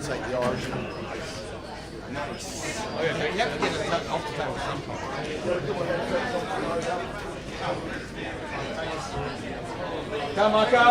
take the Irish. Nice. Oh, yeah, you have to get it off the table sometime. Come, Marco.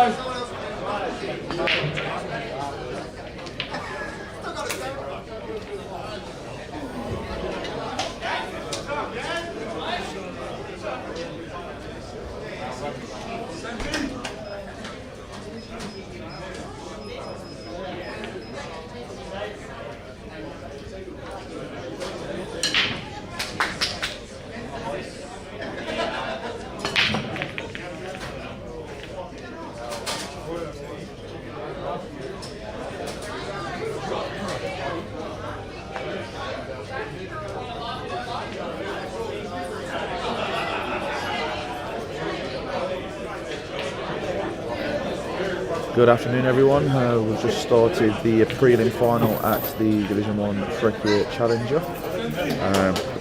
Good afternoon, everyone. We've just started the prelim final at the Division 1 Freccia Challenger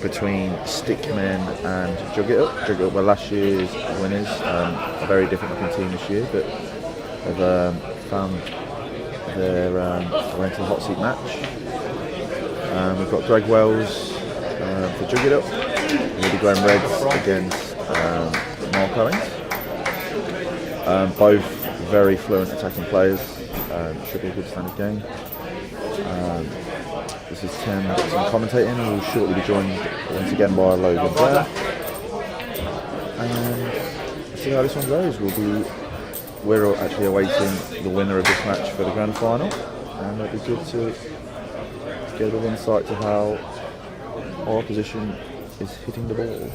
between Stickmen and Jug It Up. Jug It Up were last year's winners, a very different looking team this year, but have found their way into the hot seat match. We've got Greg Wells for Jug It Up, Woody Glen Reds against Mark Owens. Both very fluent attacking players. Should be a good standard game. This is Tim commentating. We'll shortly be joined once again by Logan Blair. And see how this one goes. We're actually awaiting the winner of this match for the grand final, and it'll be good to get a little insight to how our opposition is hitting the ball.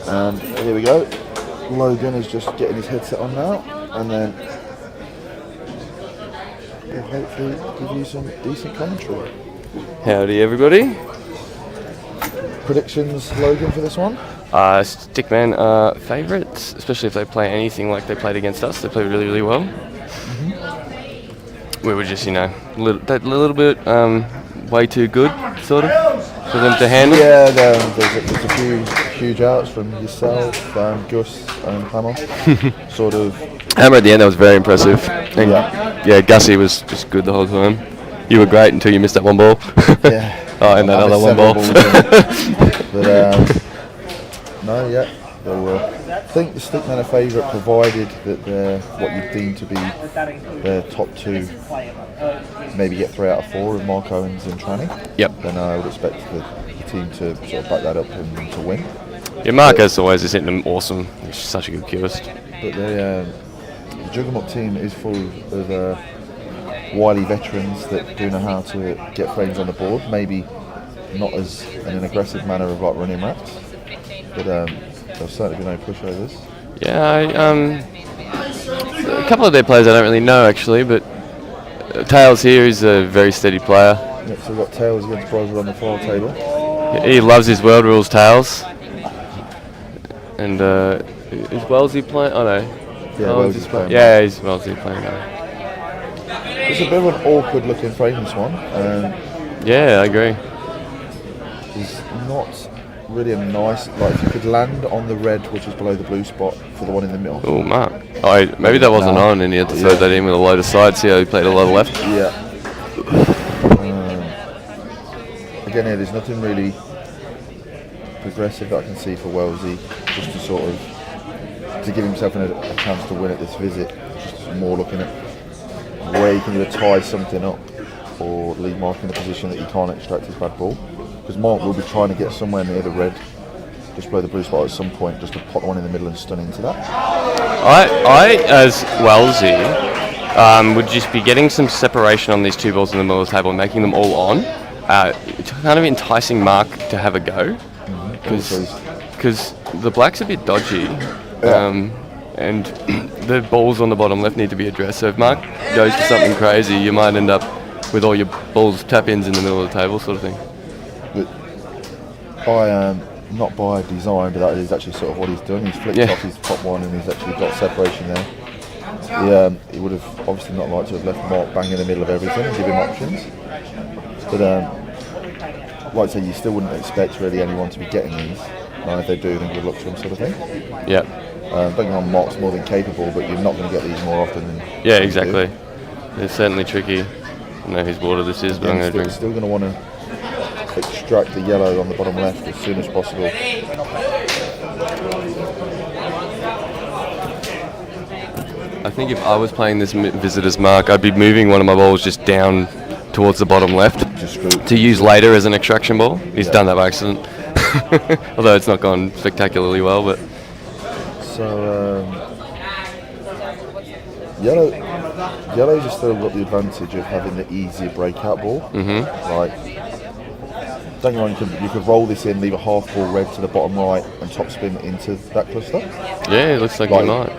And here we go. Logan is just getting his headset on now, and then he'll hopefully give you some decent commentary. Howdy everybody. Predictions, Logan, for this one? Stickman are favourites, especially if they play anything like they played against us. They played really, really well. We were just, a little bit way too good, sort of, for them to handle. Yeah, there's a few huge outs from yourself, Gus and Hammer. Sort of. Hammer at the end, that was very impressive. And yeah, Gussie was just good the whole time. You were great until you missed that one ball. Yeah. Oh, and that other one ball. But no, yeah. I think the Stickmen are favourite, provided that they're what you deem to be their top two. Maybe get 3 out of 4 of Mark Owens and Tranny. Yep. Then I would expect the team to sort of back that up and to win. Yeah, Mark as always is hitting them awesome. He's such a good cubist. But the Jug 'em Up team is full of wily veterans that do know how to get frames on the board. Maybe not as in an aggressive manner of like running rats, but there'll certainly be no pushovers. Yeah, a couple of their players I don't really know actually, but Tails here is a very steady player. Yep, so we've got Tails against Brosler on the file table. He loves his World Rules Tails. And is Wellesley playing? Oh no. Yeah, Wellesley's playing. Yeah, he's Wellesley playing now. It's a bit of an awkward looking frame, this one. Yeah, I agree. It's not really a nice, like if you could land on the red which is below the blue spot for the one in the middle. Oh, Mark. Oh, maybe that wasn't on and he had to throw that in with a load of side. See how he played a lot of left? Yeah. Again here, there's nothing really progressive that I can see for Wellesley, just to sort of to give himself a chance to win at this visit. Just more looking at where he can either tie something up or leave Mark in a position that he can't extract his bad ball. Because Mark will be trying to get somewhere near the red, just below the blue spot at some point, just to pop the one in the middle and stun into that. I as Wellesley, would just be getting some separation on these two balls in the middle of the table and making them all on. Kind of enticing Mark to have a go. Because the black's a bit dodgy. And the balls on the bottom left need to be addressed. So if Mark goes for something crazy, you might end up with all your balls tap-ins in the middle of the table, sort of thing. But not by design, but that is actually sort of what he's done. He's flicked off his top one and he's actually got separation there. He would have obviously not liked to have left Mark bang in the middle of everything and give him options. But like I say, you still wouldn't expect really anyone to be getting these. And if they do, then good luck to them, sort of thing. Yeah. Don't get on, Mark's more than capable, but you're not going to get these more often than yeah, exactly. It's certainly tricky. don't know whose water this is, but I'm going to drink. Still going to want to extract the yellow on the bottom left as soon as possible. I think if I was playing this visitor's mark, I'd be moving one of my balls just down towards the bottom left to use later as an extraction ball. He's done that by accident. Although it's not gone spectacularly well, but... So, Yellow's just still got the advantage of having the easier breakout ball. Like, don't get me wrong, you could roll this in, leave a half ball red to the bottom right, and top spin into that cluster. Yeah, it looks like you might.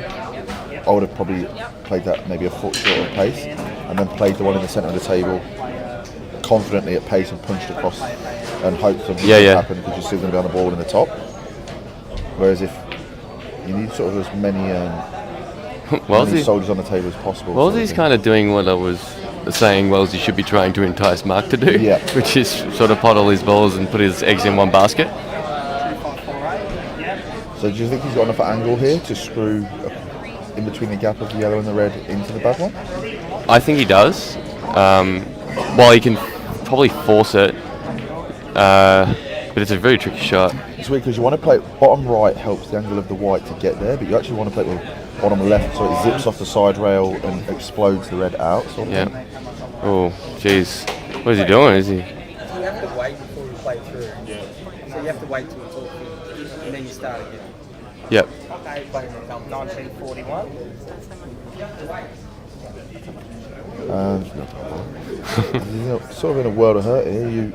I would have probably played that maybe a foot short of pace, and then played the one in the centre of the table confidently at pace and punched across, and hoped something would happen because you're still going to be on the ball in the top. Whereas if you need sort of as many soldiers on the table as possible. Wellesley's kind of doing what I was saying Wellesley should be trying to entice Mark to do, which is sort of pot all his balls and put his eggs in one basket. So do you think he's got enough angle here to screw in between the gap of the yellow and the red into the bad one? I think he does. While he can probably force it, but it's a very tricky shot. It's weird because you want to play bottom right helps the angle of the white to get there, but you actually want to play it with bottom left so it zips off the side rail and explodes the red out. Sort of thing. Oh, jeez. What is he doing? Is he? You have to wait before you play through. So you have to wait till it's all finished, and then you start again. Yep. Okay, playing from 1941. Sort of in a world of hurt here.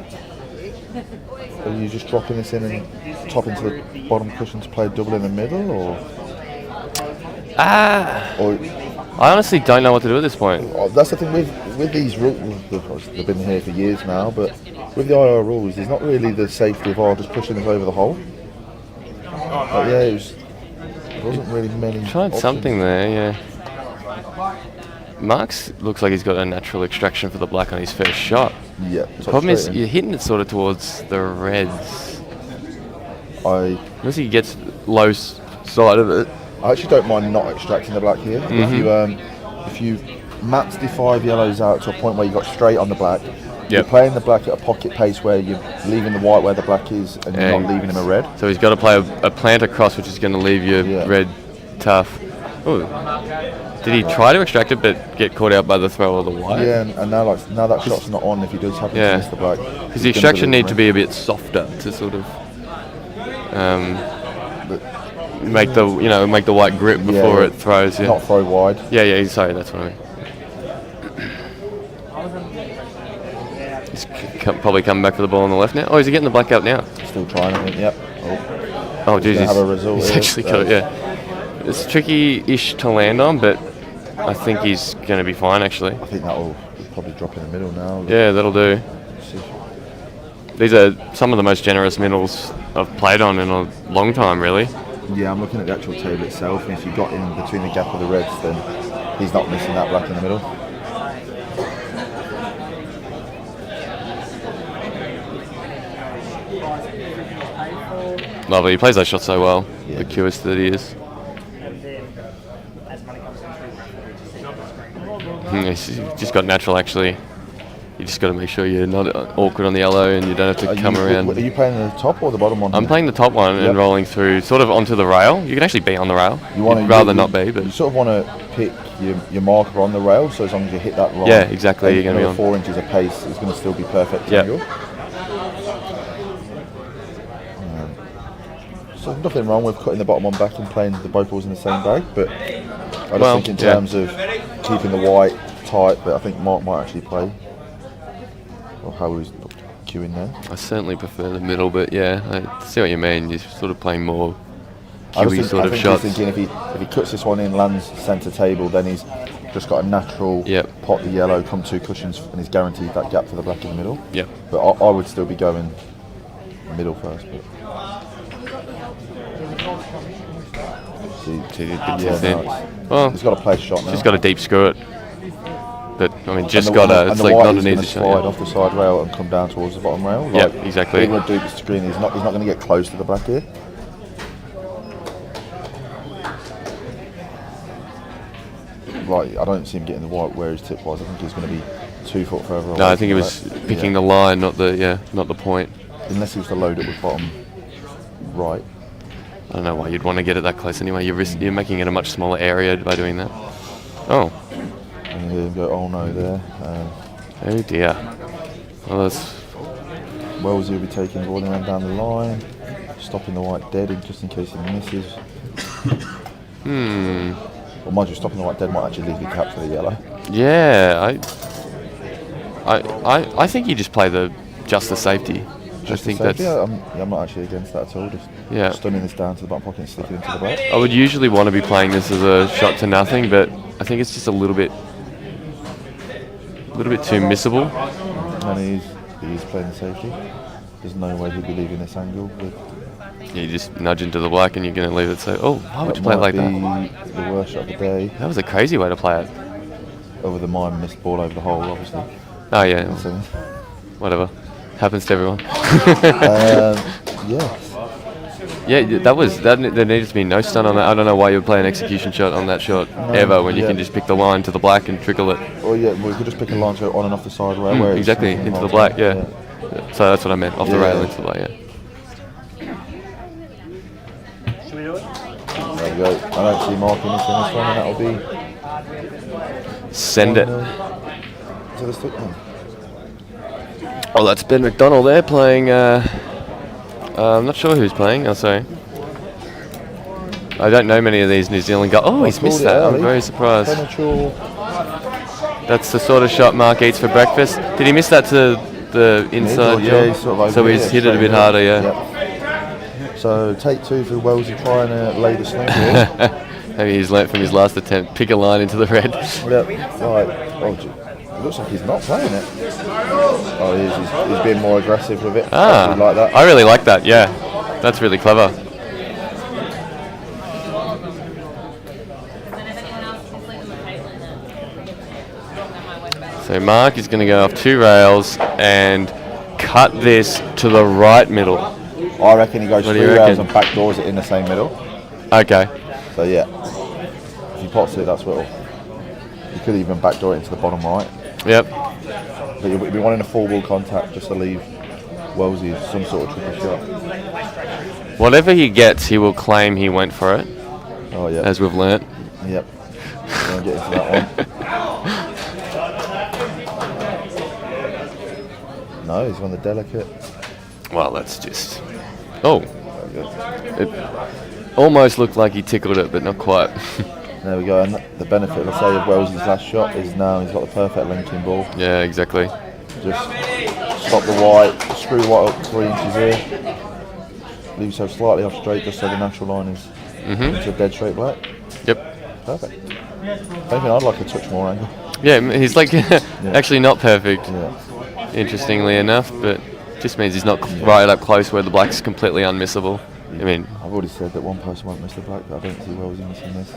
Are you just dropping this in and top into the bottom cushion to play a double in the middle, or? I honestly don't know what to do at this point. That's the thing with these rules. They've been here for years now, but with the IR rules, there's not really the safety of just pushing this over the hole. But there wasn't really many. Tried options. something there, yeah. Mark's looks like he's got a natural extraction for the black on his first shot. Yeah. The problem is you're hitting it sort of towards the reds. Unless he gets low side of it. I actually don't mind not extracting the black here. If you mapped the 5 yellows out to a point where you got straight on the black, you're playing the black at a pocket pace where you're leaving the white where the black is and you're not leaving him a red. So he's got to play a plant across, which is going to leave you red tough. Ooh. Did he try to extract it but get caught out by the throw of the white? Yeah, and now that shot's not on if he does happen to miss the black. Because the extraction need to be a bit softer to sort of make the white grip before it throws. Yeah. Not throw wide. Yeah. Sorry, that's what I mean. He's probably coming back for the ball on the left now. Oh, is he getting the black out now? Still trying, I think. Yep. Oh, geez, have a result. He's actually got it. Yeah. It's tricky-ish to land on, but I think he's going to be fine, actually. I think that will probably drop in the middle now. Yeah, that'll do. These are some of the most generous middles I've played on in a long time, really. Yeah, I'm looking at the actual table itself, and if you got in between the gap of the reds, then he's not missing that black in the middle. Lovely, he plays that shot so well, the cutest that he is. He's just got natural, actually. You just got to make sure you're not awkward on the yellow and you don't have to come around. Are you playing the top or the bottom one? I'm playing the top one and rolling through sort of onto the rail. You can actually be on the rail. You'd rather not be, but you sort of want to pick your marker on the rail, so as long as you hit that right. Yeah, exactly. You're going to be on 4 inches of pace. It's going to still be perfect. Yeah. So nothing wrong with cutting the bottom one back and playing both balls in the same bag, but I just think in terms of keeping the white tight, but I think Mark might actually play. Or how he's queuing there. I certainly prefer the middle, but yeah, I see what you mean. You're sort of playing more queuey sort of shots. He's thinking if he cuts this one in, lands centre table, then he's just got a natural pot the yellow, come 2 cushions, and he's guaranteed that gap for the black in the middle. Yep. But I would still be going middle first. But. Well, he's got to play a shot now. Just got a deep screw it. But I mean, it's like not an easy shot. Slide off the side rail and come down towards the bottom rail. Yep, exactly. He's going to do the screen. He's not going to get close to the black here. Right, I don't see him getting the white where his tip was. I think he's going to be 2 foot further away. No, I think he was picking the line, not the point. Unless he was to load it with bottom right. I don't know why you'd want to get it that close anyway. You're making it a much smaller area by doing that. Oh. And you hear him go, oh no, there. Oh dear. Well, that's... Wellesley will be taking the ball around down the line, stopping the white dead just in case he misses. Or mind you, stopping the white dead might actually legally capture the yellow. Yeah, I think you just play just the safety. Just I think safety? that's... I'm not actually against that at all. Just stunning this down to the bottom pocket and sticking it into the black. I would usually want to be playing this as a shot to nothing, but I think it's just a little bit too missable. And he's playing the safety. There's no way he'd be leaving this angle. You just nudge into the black and you're going to leave it. So, why would you play it like that? The worst shot of the day. That was a crazy way to play it. Over the mine, missed ball over the hole, obviously. Oh yeah, whatever. Happens to everyone. Yeah. Yeah, there needed to be no stun on that. I don't know why you would play an execution shot on that shot ever when you can just pick the line to the black and trickle it. Well, we could just pick a line to go on and off the side where exactly, into the black, yeah. So that's what I meant, off the rail into the black, yeah. Should we do it? There we go. I don't see marking this one, and that'll be... Send it. To the stick man. Oh, that's Ben McDonald there playing... I'm not sure who's playing, oh sorry. I don't know many of these New Zealand guys. Oh, he's missed that. I'm very surprised. That's the sort of shot Mark eats for breakfast. Did he miss that to the inside? Yeah, so he's hit it a bit harder, yeah. Yep. So take 2 for Wellesley trying to lay the snowball. Maybe he's learnt from his last attempt. Pick a line into the red. Yep. Right. Oh, it looks like he's not playing it. Oh, he's being more aggressive with it. Like that. I really like that, yeah. That's really clever. So Mark is going to go off 2 rails and cut this to the right middle. I reckon he goes 3 rails and backdoors it in the same middle. Okay. So yeah, if he pots it, that's what you could even backdoor it into the bottom right. Yep. But you'll be wanting a full ball contact just to leave Wellesley some sort of tricky shot. Whatever he gets, he will claim he went for it. Oh yeah. As we've learnt. Yep. We're going to get into that one. No, he's on the delicate. Well, that's just... Oh. It almost looked like he tickled it, but not quite. There we go, and the benefit, let's say, of Wellesley's last shot is now he's got the perfect linking ball. Yeah, exactly. Just stop the white, screw the white up 3 inches here, leave yourself slightly off straight just so the natural line is into a dead straight black. Yep. Perfect. If anything, I'd like a touch more angle. Yeah, he's like actually not perfect, Yeah. interestingly enough, but just means he's not right up close where the black's completely unmissable. I mean, I've already said that one person won't miss the black, but I don't see Wellesley missing this.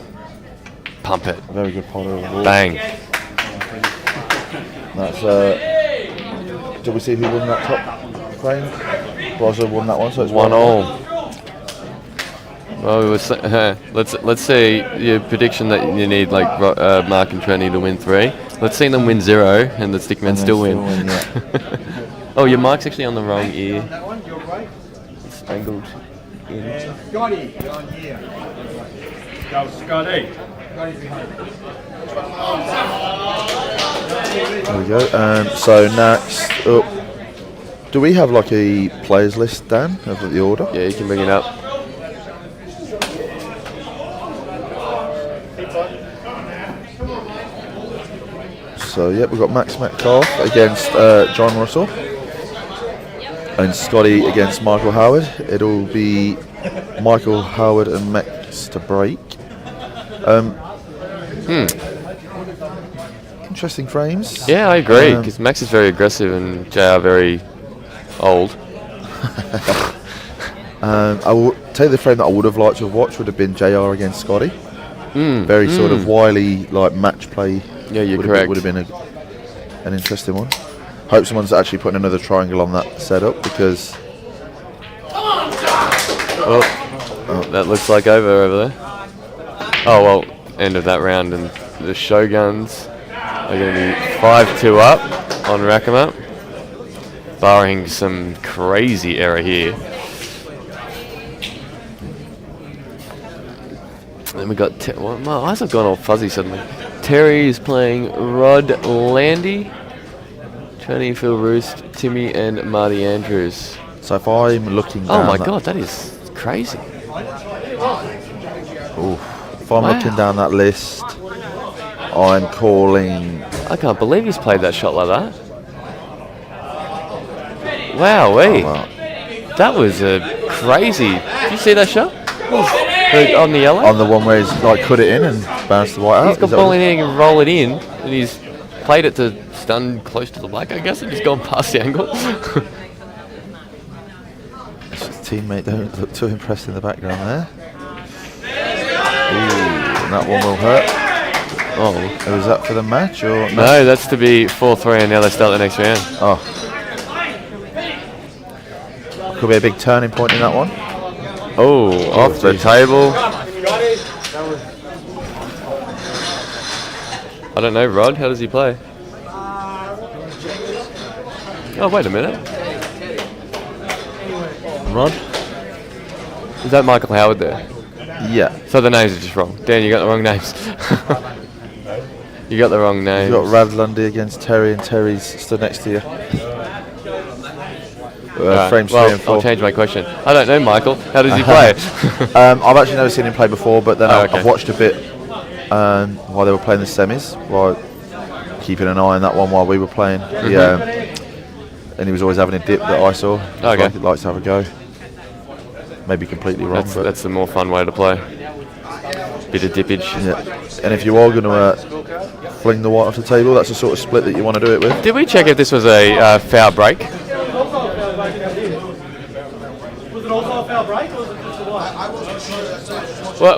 Pump it. A very good potter of the ball. Bang. That's did we see who won that top frame? Brosser won that one, so it's 1-1. Well, we were let's see your prediction that you need like Mark and Trenny to win 3. Let's see them win 0 and the stickmen still win. Yeah. Oh, your mark's actually on the wrong ear. It's angled in. Scotty, on here. Go, Scotty. There we go. So next up, do we have like a players list, Dan, of the order? Yeah, you can bring it up. So yeah, we've got Max Metcalf against John Russell, and Scotty against Michael Howard. It'll be Michael Howard and Max to break. Interesting frames. Yeah, I agree, because Max is very aggressive and JR very old. I will tell you the frame that I would have liked to have watched would have been JR against Scotty. Very sort of wily, like match play. Yeah, you're correct. Would have been an interesting one. Hope someone's actually putting another triangle on that setup because. Oh, that looks like over there. Oh well, end of that round and the Shoguns are going to be 5-2 up on Rack 'em Up, barring some crazy error here. Then we got well, my eyes have gone all fuzzy suddenly. Terry is playing Rod Landy, Tony, Phil Roost, Timmy, and Marty Andrews. So if I'm looking Oh down my god, that is crazy. if I'm looking down that list, I'm calling. I can't believe he's played that shot like that. Wow, that was a crazy. Did you see that shot? On the yellow? On the one where he's like cut it in and bounced the white out. He's got ball in here and roll it in, and he's played it to stun close to the black, I guess, and he's gone past the angle. His teammate don't look too impressed in the background there. Ooh, and that one will hurt. Oh, was that for the match or no? That's to be 4-3, and now they start the next round. Oh, could be a big turning point in that one. Oh, off the table. I don't know, Rod. How does he play? Oh, wait a minute. Rod? Is that Michael Howard there? Yeah. So the names are just wrong. Dan, you got the wrong names. You got the wrong names. You've got Rad Lundy against Terry, and Terry's stood next to you. Frames 3 and 4. I'll change my question. I don't know, Michael. How does he play? I've actually never seen him play before, but then okay. I've watched a bit while they were playing the semis, while keeping an eye on that one while we were playing. And he was always having a dip that I saw. Okay. He likes to have a go. Maybe completely wrong. That's the more fun way to play. Bit of dippage. Yeah. And if you are going to fling the white off the table, that's the sort of split that you want to do it with. Did we check if this was a foul break? Was it also a foul break or was it just a white?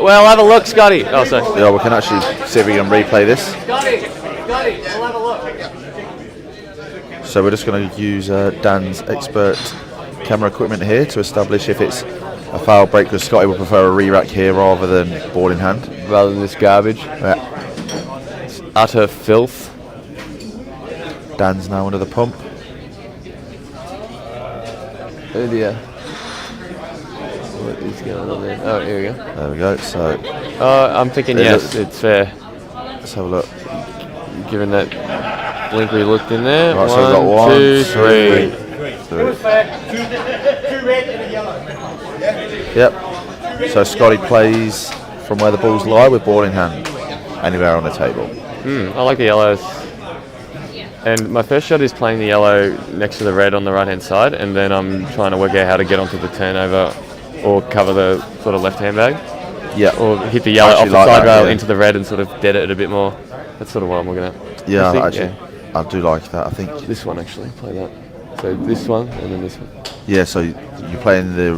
Well, have a look, Scotty. Oh, sorry. Yeah, we can actually see if we can replay this. Scotty, we'll have a look. So we're just going to use Dan's expert camera equipment here to establish if it's a foul break, because Scotty would prefer a re-rack here rather than ball in hand. Rather than this garbage. Yeah. It's utter filth. Dan's now under the pump. Oh dear. What is going on there? Oh, here we go. There we go. So I'm thinking yes, it's fair. let's have a look. Given that blink we looked in there. Right, so we've got 1, 2, 3. Two red and a yellow. Yep. So Scotty plays from where the balls lie with ball in hand, anywhere on the table. I like the yellows. And my first shot is playing the yellow next to the red on the right hand side, and then I'm trying to work out how to get onto the turnover or cover the sort of left hand bag. Yeah. Or hit the yellow off the like side that, rail yeah. into the red and sort of dead it a bit more. That's sort of what I'm looking at. Yeah, I I do like that. I think this one actually, play that. So this one and then this one. yeah. So you're playing the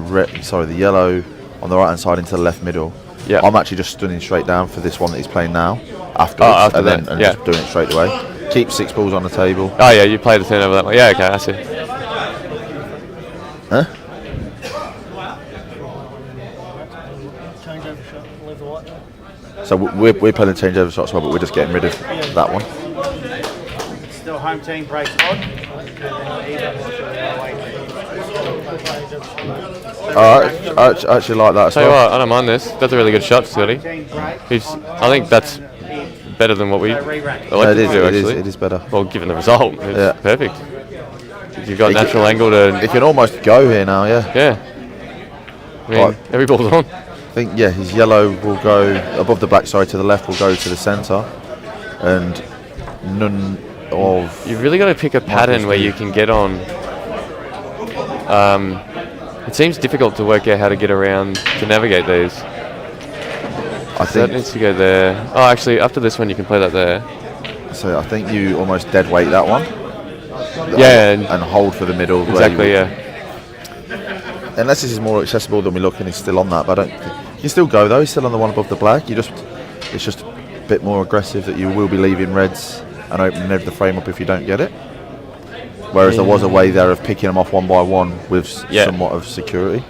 the yellow on the right hand side into the left middle. Yeah. I'm actually just stunning straight down for this one that he's playing now. Afterwards, after and then that, and yeah. just doing it straight away. Keep 6 balls on the table. Oh yeah, you play the turnover that way. Yeah, okay, I see. Huh? Change over shot, leave the white. So we're playing the changeover shot as well, but we're just getting rid of that one. Still home team breaks on. I actually like that as Tell you well. what, I don't mind this. That's a really good shot, Scotty. I think that's better than what we elected to do, actually. It is better. Well, given the result, it's Yeah. perfect. You've got natural angle to... It can almost go here now, yeah. Yeah. I mean, Right. every ball's on. I think, yeah, his yellow will go above the black side to the left, will go to the centre, and none of... You've really got to pick a pattern where you can get on. It seems difficult to work out how to get around to navigate these. I So that think needs to go there. Oh, actually, after this one, you can play that there. so. I think you almost dead weight that one. Yeah, and hold for the middle. where Exactly, you- yeah. Unless this is more accessible than we look, and he's still on that. But I don't. You can still go though. He's still on the one above the black. It's just a bit more aggressive that you will be leaving reds and opening the frame up if you don't get it. Whereas there was a way there of picking them off one by one with somewhat of security.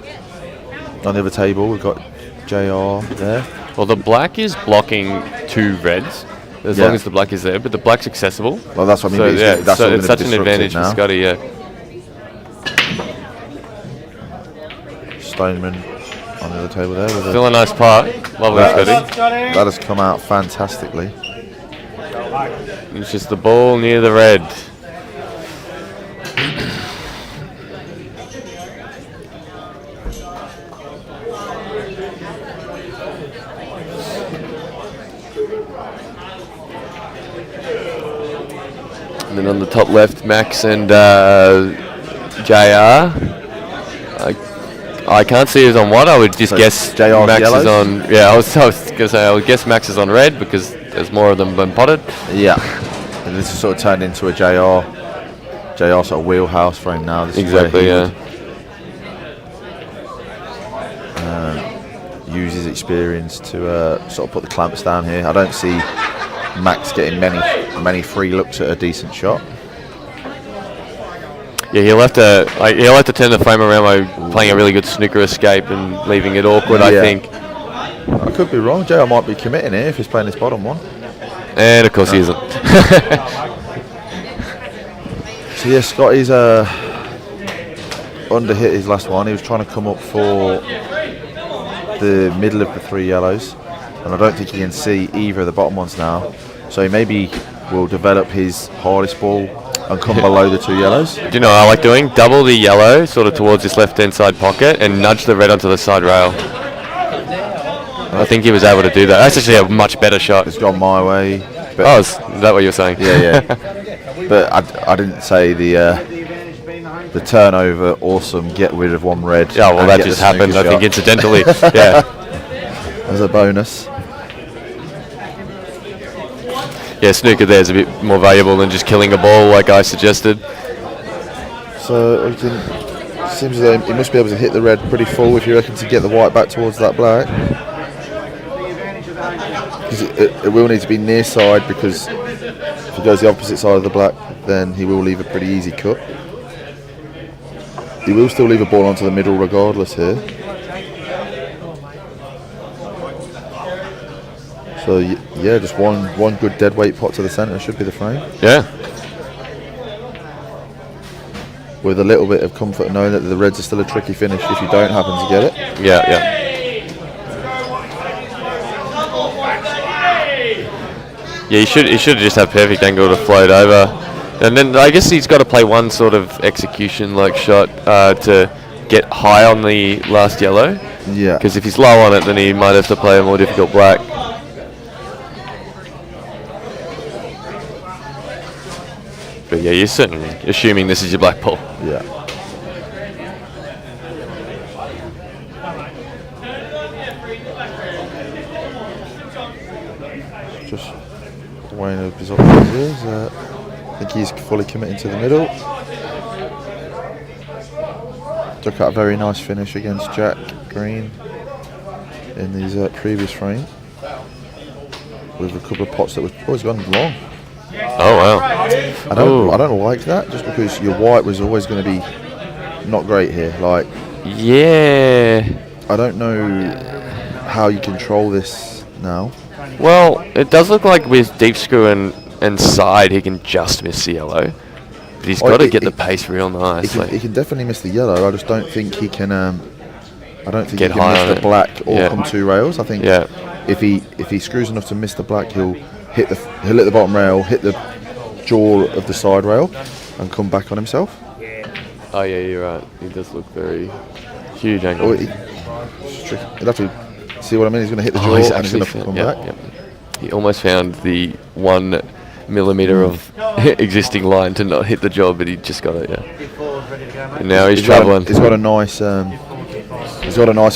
On the other table, we've got JR there. Well, the black is blocking 2 reds, as Yeah. long as the black is there. But the black's accessible. Well, that's what I mean. So but yeah, that's so all it's gonna be such an advantage disrupted for Scotty. Yeah. Stoneman on the other table there. With Still a nice part. Lovely, Scotty. that has come out fantastically. It's just the ball near the red. And then on the top left, Max and JR. I can't see who's on what. I would just So guess JR's Max yellows? is on. Yeah, I was going to say I would guess Max is on red because there's more of them than potted. Yeah. And this has sort of turned into a JR sort of wheelhouse for him now. This Exactly. is where Yeah. he would use his experience to sort of put the clamps down here. I don't see Max getting many free looks at a decent shot. Yeah, he'll have to turn the frame around by playing a really good snooker escape and leaving it awkward. I Yeah. think. I could be wrong. JR might be committing here if he's playing this bottom one. And of course he isn't. So yeah, Scotty's underhit his last one. He was trying to come up for the middle of the three yellows, and I don't think he can see either of the bottom ones now. So he maybe will develop his hardest ball and come below the two yellows. Do you know what I like doing? Double the yellow sort of towards this left-hand side pocket and nudge the red onto the side rail. I think he was able to do that. That's actually a much better shot. It's gone my way. But Oh, is that what you were saying? yeah. But I didn't say the turnover, awesome, get rid of one red. Yeah, well, and that get just the happened, snooker I think, shot incidentally. Yeah. as a bonus. Yeah, snooker there is a bit more valuable than just killing a ball like I suggested. So it seems as though he must be able to hit the red pretty full if you reckon to get the white back towards that black. Because it will need to be near side, because if he goes the opposite side of the black, then he will leave a pretty easy cut. He will still leave a ball onto the middle regardless here. So yeah, just one good dead weight pot to the centre should be the frame. Yeah. With a little bit of comfort knowing that the reds are still a tricky finish if you don't happen to get it. Yeah, yeah. Yeah, he should just have perfect angle to float over. And then I guess he's got to play one sort of execution-like shot to get high on the last yellow. Yeah. Because if he's low on it, then he might have to play a more difficult black. But yeah, you're certainly assuming this is your black ball. Yeah. Just weighing up his options. I think he's fully committing to the middle. Took out a very nice finish against Jack Green in his previous frame, with a couple of pots that was always gone long. Oh wow! I don't like that, just because your white was always going to be not great here. Like, Yeah. I don't know how you control this now. Well, it does look like with deep screw and side, he can just miss the yellow. But he's got to get the pace real nice. He can definitely miss the yellow. I just don't think he can. I don't think Get he high can on miss the it. black or Yeah. come two rails. I think Yeah. if he screws enough to miss the black, he'll hit the bottom rail, hit the jaw of the side rail, and come back on himself. Oh yeah, you're right. He does look very huge angle. Or he'll have to see what I mean. He's going to hit the jaw he's and he's going to actually come yep, back. yep. He almost found the 1 millimeter of existing line to not hit the jaw, but he just got it. Yeah. And now he's travelling. He's got a nice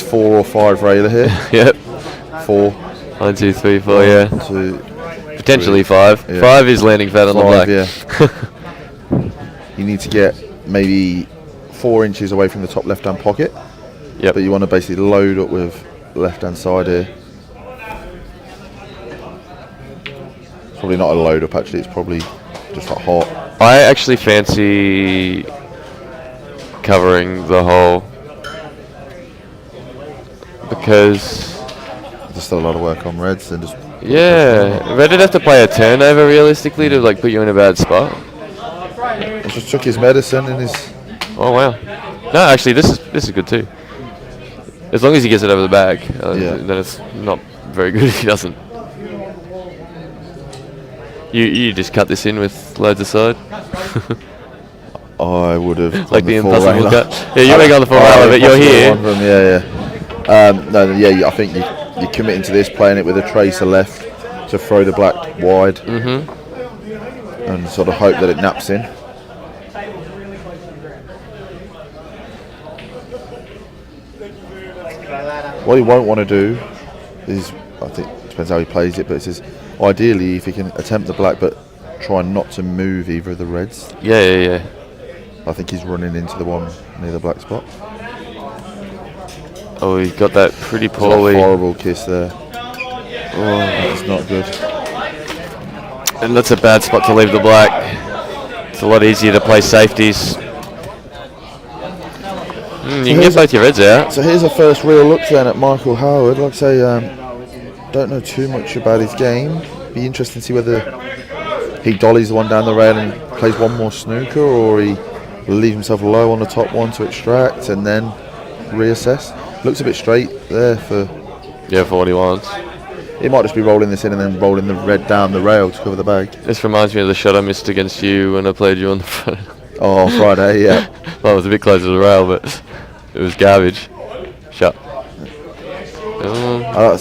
4 or 5 railer here. Yep. 4. 1, 2, 3, 4. Yeah. 2, Potentially 5. Yeah. 5 is landing fat on the 5, black. yeah. You need to get maybe 4 inches away from the top left-hand pocket. Yep. But you want to basically load up with left-hand side here. It's probably not a load up actually. It's probably just like hot. I actually fancy covering the hole because There's still a lot of work on reds and just Yeah, Red would have to play a turnover realistically to like put you in a bad spot. He just took his medicine and his. Oh wow. No, actually, this is good too. As long as he gets it over the bag, then it's not very good if he doesn't. You just cut this in with loads of side. I would have Like the four impossible railer. cut. Yeah, you would have gone the 4 railer, but you're here. I think you're committing to this, playing it with a tracer left to throw the black wide, and sort of hope that it naps in. What he won't want to do is, I think it depends how he plays it, but it says ideally if he can attempt the black but try not to move either of the reds. Yeah. I think he's running into the one near the black spot. Oh, he got that pretty It's a poorly. horrible kiss there. Oh, it's not good. And that's a bad spot to leave the black. It's a lot easier to play safeties. You can get both your reds out. So here's a first real look then at Michael Howard. Like I say, don't know too much about his game. Be interesting to see whether he dollies the one down the rail and plays one more snooker, or he will leave himself low on the top one to extract and then reassess. Looks a bit straight there for what he wants. He might just be rolling this in and then rolling the red down the rail to cover the bag. This reminds me of the shot I missed against you when I played you on the front. Oh, Friday, yeah. Well, it was a bit closer to the rail, but it was garbage. Shut. I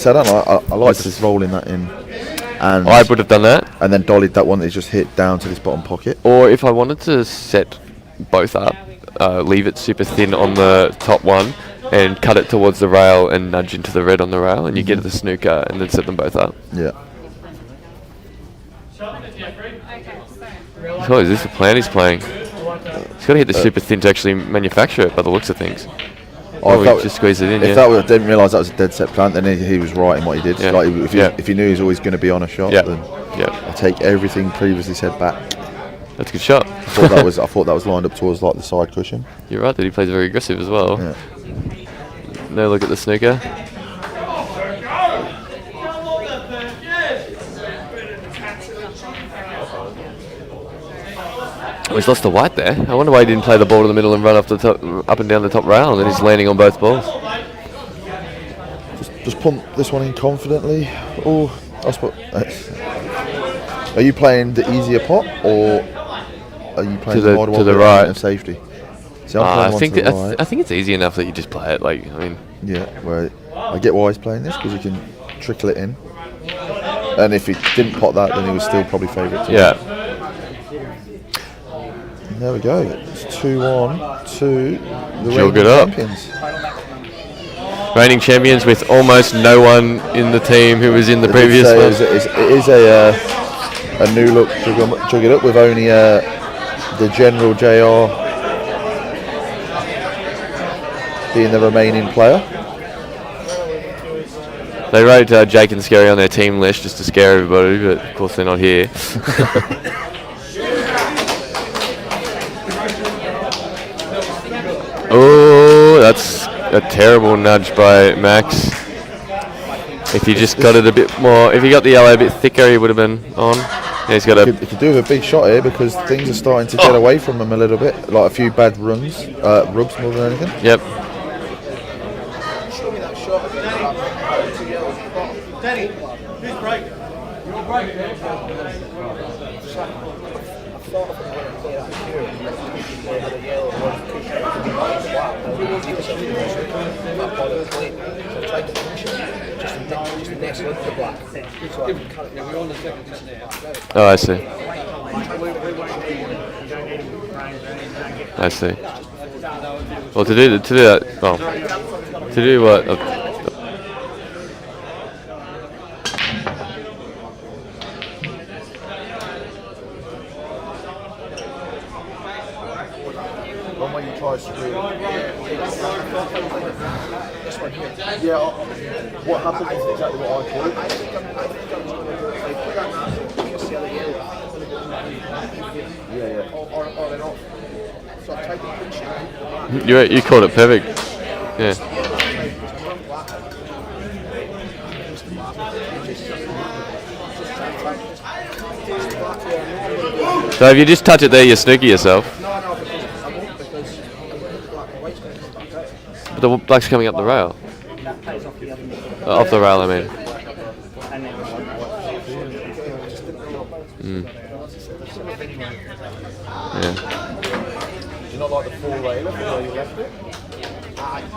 like just rolling that in. And I would have done that. And then dollied that one that just hit down to this bottom pocket. Or if I wanted to set both up, leave it super thin on the top one and cut it towards the rail and nudge into the red on the rail, and you get the snooker and then set them both up. Yeah. Oh, is this the plan he's playing? He's got to hit the super thin to actually manufacture it by the looks of things. Just squeeze it in. If I didn't realise that was a dead set plan, then he was right in what he did. Yeah. Like if he knew he was always going to be on a shot, then I take everything previously said back. That's a good shot. I thought that was lined up towards like the side cushion. You're right that he plays very aggressive as well. Yeah. No look at the snooker. Oh, he's lost the white there. I wonder why he didn't play the ball to the middle and run up and down the top rail, and then he's landing on both balls. Just pump this one in confidently. Oh, I suppose. Are you playing the easier pot, or are you playing the harder one to the with right of safety? See, I think it's easy enough that you just play it. Like, I mean, yeah. Well, I get why he's playing this, because you can trickle it in. And if he didn't pot that, then he was still probably favourite. Yeah. And there we go. It's 2-1 to the reigning champions. Reigning champions with almost no one in the team who was in the previous one. It is a new look jug it up with only the General JR being the remaining player. They wrote Jake and Scary on their team list just to scare everybody, but of course they're not here. Oh, that's a terrible nudge by Max. If he just got it a bit more, if he got the yellow a bit thicker, he would have been on. Yeah, he's got He could do with a big shot here, because things are starting to get away from him a little bit. Like a few bad rubs more than anything. Yep. Danny, who's break? Your break. Oh, I see. I see. Well, to do that, well, to do what? One way you try to do. Yeah, what happens is exactly what I thought. Yeah. You called it perfect. Yeah. So if you just touch it there, you snooker yourself. No, because I won't, because the weight's going to come back out. But the black's coming up the rail. That plays off the other knee. Off the rail, I mean. And then Yeah. Do you not like the full railer from where you left it? Do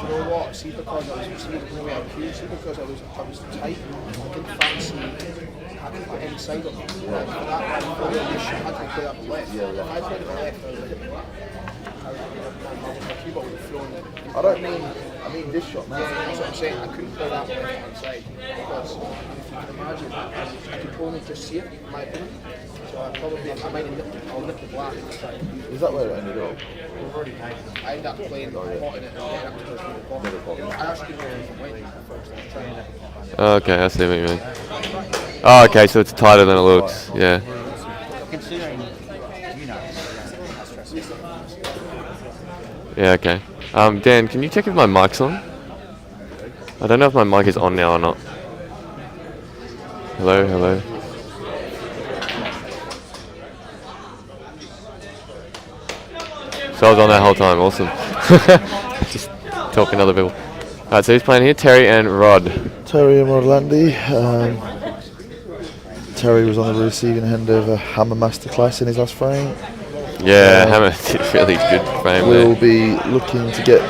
you know what? See, because I was the way I see, because I was tight, I didn't fancy having to put any side on it. For that, I had to play up left. I played it left, I was like, my cue ball would have flown. I mean this shot, man. That's what I'm saying. I couldn't play that left hand side because if you can imagine, I could only just see it, in my opinion. So I might have nipped the black. Is that where it ended up? I ended up playing potting it and then up towards the bottom. I actually didn't even wait first. I was trying to. Okay, I see what you mean. Oh, okay, so it's tighter than it looks. Yeah. considering, Yeah, okay. Dan, can you check if my mic's on? I don't know if my mic is on now or not. Hello, hello. So I was on that whole time, awesome. Just talking to other people. Alright, so who's playing here? Terry and Rod. Terry and Rod Landy. Terry was on the receiving end of a hammer masterclass in his last frame. Yeah, Hammer did really good frame We'll there. be looking to get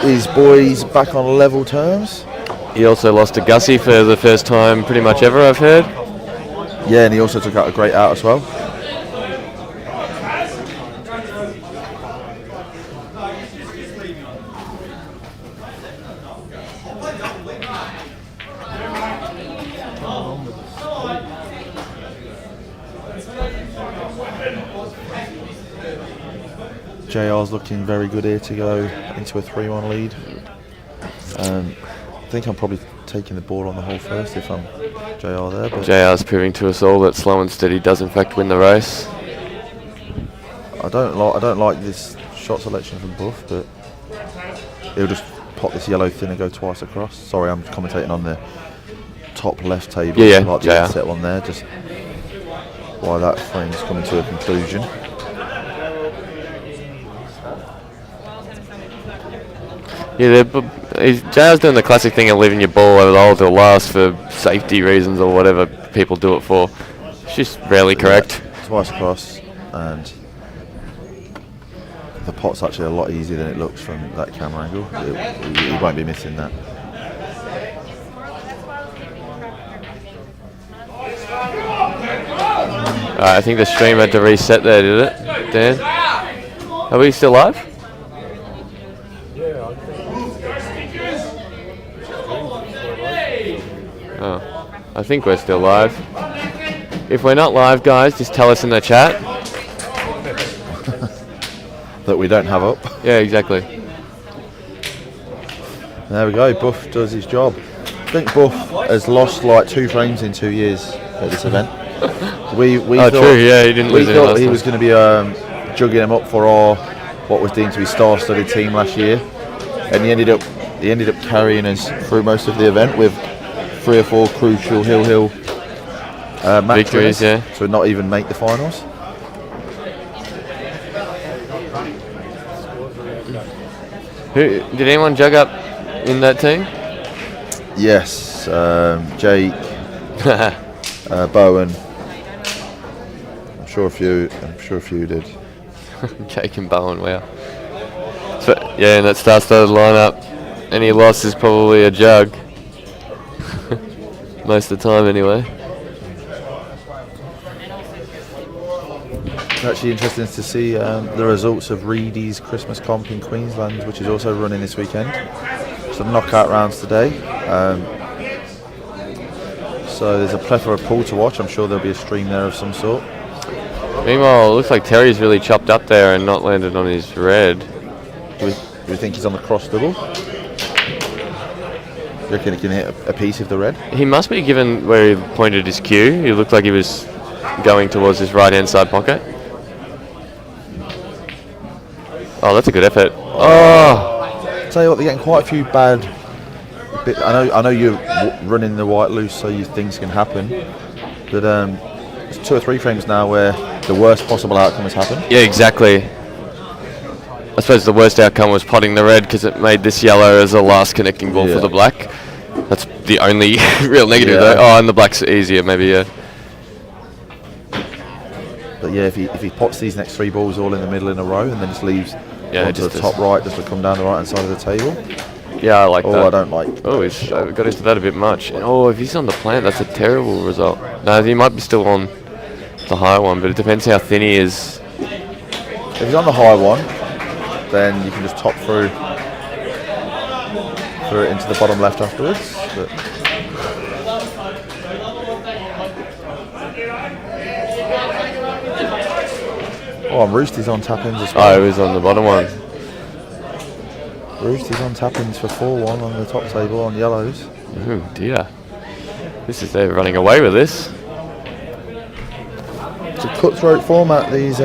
his boys back on level terms. He also lost to Gussie for the first time pretty much ever, I've heard. Yeah, and he also took out a great out as well. JR's looking very good here to go into a 3-1 lead. I think I'm probably taking the ball on the hole first if I'm JR there. But JR's proving to us all that slow and steady does in fact win the race. I don't like this shot selection from Buff, but he'll just pop this yellow thin and go twice across. Sorry, I'm commentating on the top left table. Yeah, like the JR. set one there, just why that frame's coming to a conclusion. Yeah, JR's doing the classic thing of leaving your ball over the hole till last for safety reasons or whatever people do it for. It's just rarely correct. Yeah, twice across, and the pot's actually a lot easier than it looks from that camera angle. He won't be missing that. I think the stream had to reset there, did it, Dan? Are we still live? Oh, I think we're still live. If we're not live, guys, just tell us in the chat. That we don't have up. Yeah, exactly. There we go, Buff does his job. I think Buff has lost like 2 frames in 2 years at this event. We thought, true, yeah, he didn't we lose any thought last he time. was going to be jugging him up for our what was deemed to be star-studded team last year, and he ended up carrying us through most of the event with 3 or 4 crucial hill match Victories, winners, yeah. to not even make the finals. Did anyone jug up in that team? Yes, Jake, Bowen. I'm sure a few did. Jake and Bowen, wow. So, yeah, and that star-studded lineup. Any loss is probably a jug. Most of the time, anyway. It's actually interesting to see the results of Reedy's Christmas comp in Queensland, which is also running this weekend. Some knockout rounds today. So there's a plethora of pool to watch. I'm sure there'll be a stream there of some sort. Meanwhile, it looks like Terry's really chopped up there and not landed on his red. Do we think he's on the cross double? You reckon he can hit a piece of the red? He must be given where he pointed his cue. He looked like he was going towards his right-hand side pocket. Oh, that's a good effort. Oh! Tell you what, they're getting quite a few bad. I know you're running the white loose, so things can happen. But there's 2 or 3 frames now where the worst possible outcome has happened. Yeah, exactly. I suppose the worst outcome was potting the red because it made this yellow as the last connecting ball for the black. That's the only real negative though. Oh, and the black's easier maybe, yeah. But yeah, if he pots these next 3 balls all in the middle in a row and then just leaves one to the top right just to come down the right hand side of the table. Yeah, I like that. Oh, I don't like. Oh, he's got into that a bit much. Oh, if he's on the plant, that's a terrible result. No, he might be still on the higher one, but it depends how thin he is. If he's on the high one, then you can just top through it into the bottom left afterwards. But oh, and Roosty's on tap-ins as well. Oh, he was on the bottom one. Roosty's on tap-ins for 4-1 on the top table on yellows. Oh dear. They're running away with this. It's a cutthroat format, these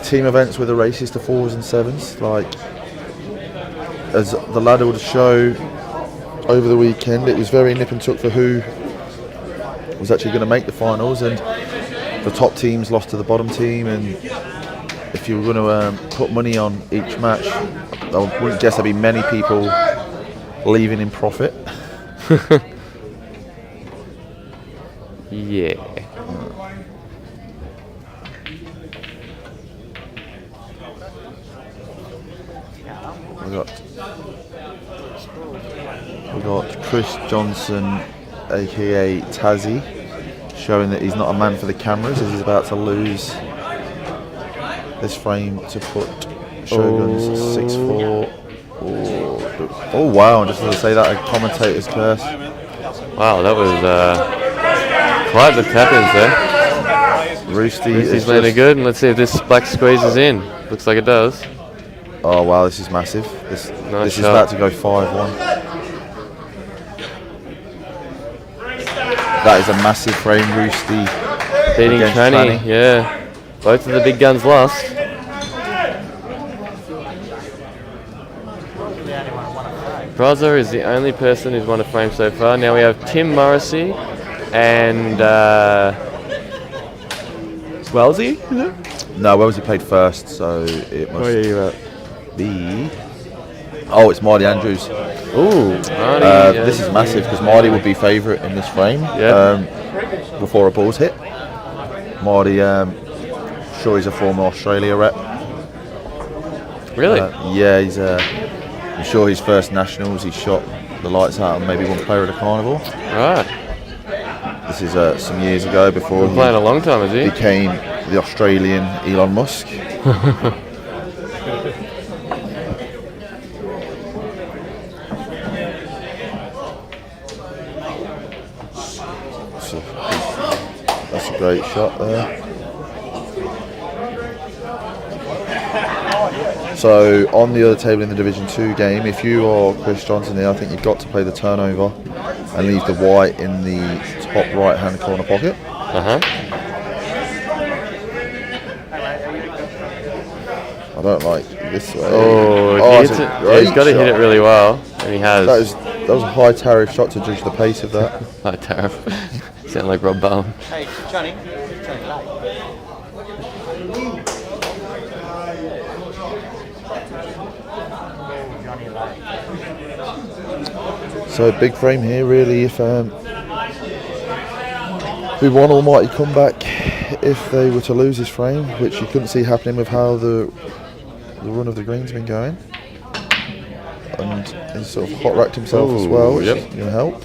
team events with the races to 4s and 7s. Like, as the ladder would show over the weekend, it was very nip and tuck for who was actually going to make the finals, and the top teams lost to the bottom team. And if you were going to put money on each match, I wouldn't guess there'd be many people leaving in profit. Yeah. We got Chris Johnson, aka Tazzy, showing that he's not a man for the cameras as he's about to lose this frame to put Shogun's 6-4. Oh wow, just as I say that, a commentator's curse. Wow, that was quite the tap-ins there. Roosty's landing good, and let's see if this black squeezes in. Looks like it does. Oh wow, this is massive. This is about to go 5-1. That is a massive frame, Roosty. Beating Tranny, yeah. Both of the big guns lost. Brazo is the only person who's won a frame so far. Now we have Tim Morrissey and Wellesley, is it? No, Wellesley played first, so it must be. Oh, it's Marty Andrews. Ooh, this is massive because Marty would be favourite in this frame before a ball's hit. Marty, sure he's a former Australia rep. Really? Yeah, he's. I'm sure his first nationals he shot the lights out and maybe one player at a carnival. Right. This is some years ago before Been playing a long time, has he? Became the Australian Elon Musk. That's a great shot there. So on the other table in the Division 2 game, if you are Chris Johnson here, I think you've got to play the turnover and leave the white in the top right hand corner pocket. I don't like this way. He's got to hit it really well, and he has. That was a high tariff shot to judge the pace of that. High tariff. Sound like Rob Bowen. Hey, Johnny. So big frame here, really. If we want almighty comeback, if they were to lose this frame, which you couldn't see happening with how the run of the green's been going, and he's sort of hot racked himself as well, which is going to help.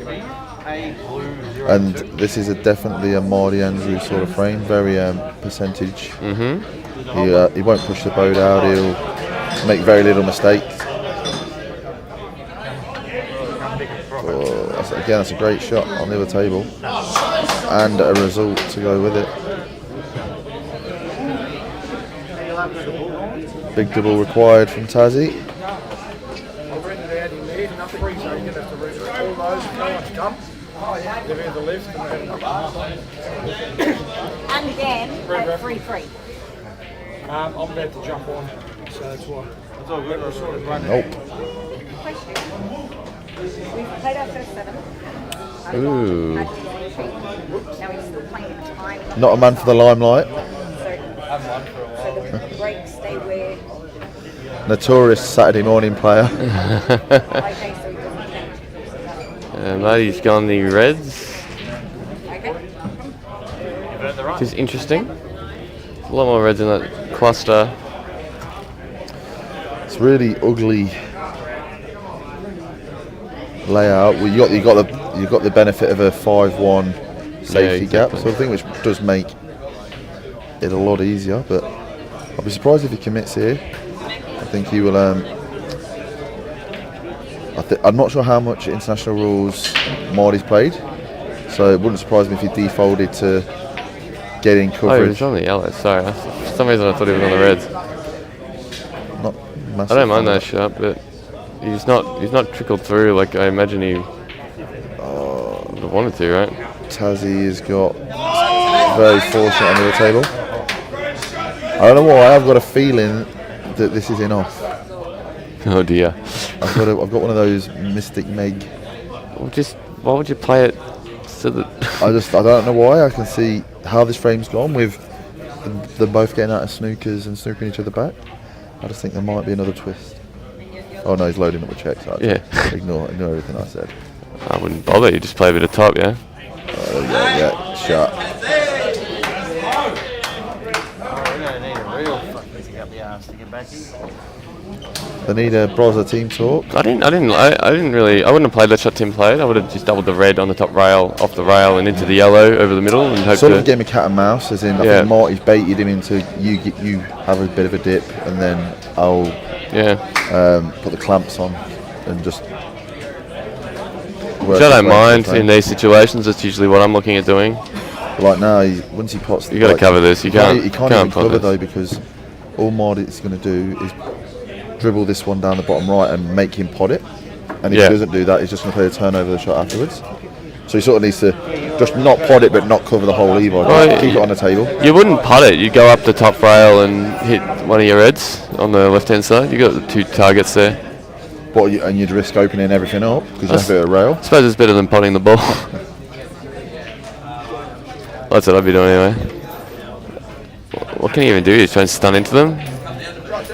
And this is definitely a Marty Andrews sort of frame, very percentage. He won't push the boat out. He'll make very little mistakes. Again, that's a great shot on the other table, and a result to go with it. Big double required from Tazzy. And again, free. I'm about to jump on, so that's why. It's all good. We're sort of running. Nope. We've played our first 7. Ooh. Now he's still playing at a time. Not a man for the limelight. So the breaks, they were Notorious Saturday morning player. okay, so he doesn't change. Marty's gone the Reds, Okay. which is interesting. A lot more Reds in that cluster. It's really ugly layout. Well, you got the benefit of a 5-1 safety gap, sort of thing, which does make it a lot easier. But I'll be surprised if he commits here. I think he will. I'm not sure how much international rules Marty's played, so it wouldn't surprise me if he defaulted to getting Oh, he coverage. was on the yellow. Sorry, for some reason I thought he was on the Reds. Not I massive don't mind fan. that shot, but he's not trickled through like I imagine he would have wanted to, right? Tassie has got very fortunate under the table. I don't know why. I've got a feeling that this is in off. Oh dear. I've got one of those Mystic Meg. Well, why would you play it so that? I don't know why. I can see how this frame's gone with them both getting out of snookers and snooping each other back. I just think there might be another twist. Oh no, he's loading up with checks. Yeah. Ignore everything I said. I wouldn't bother. You just play a bit of top, yeah. Yeah, shot. We're going to need a real fucking kick up the arse to get back in. They need a Brozza team talk. I wouldn't have played that shot Tim played. I would have just doubled the red on the top rail, off the rail, and into the yellow over the middle, and hope Sort to. of a game of cat and mouse, as in I think Marty's baited him into you have a bit of a dip, and then I'll put the clamps on and just. Which I don't mind in these situations. That's usually what I'm looking at doing. Like now, once he pots, You got to cover this. You can't. He can't even cover though, because all Marty's going to do is dribble this one down the bottom right and make him pot it. And if he doesn't do that, he's just going to play a turnover the shot afterwards. So he sort of needs to just not pot it, but not cover the whole lever. Keep it on the table. You wouldn't putt it. You go up the top rail and hit one of your reds on the left-hand side. You got the two targets there. And you'd risk opening everything up because you have to hit a rail. I suppose it's better than potting the ball. That's what I'd be doing anyway. What can he even do? He's trying to stun into them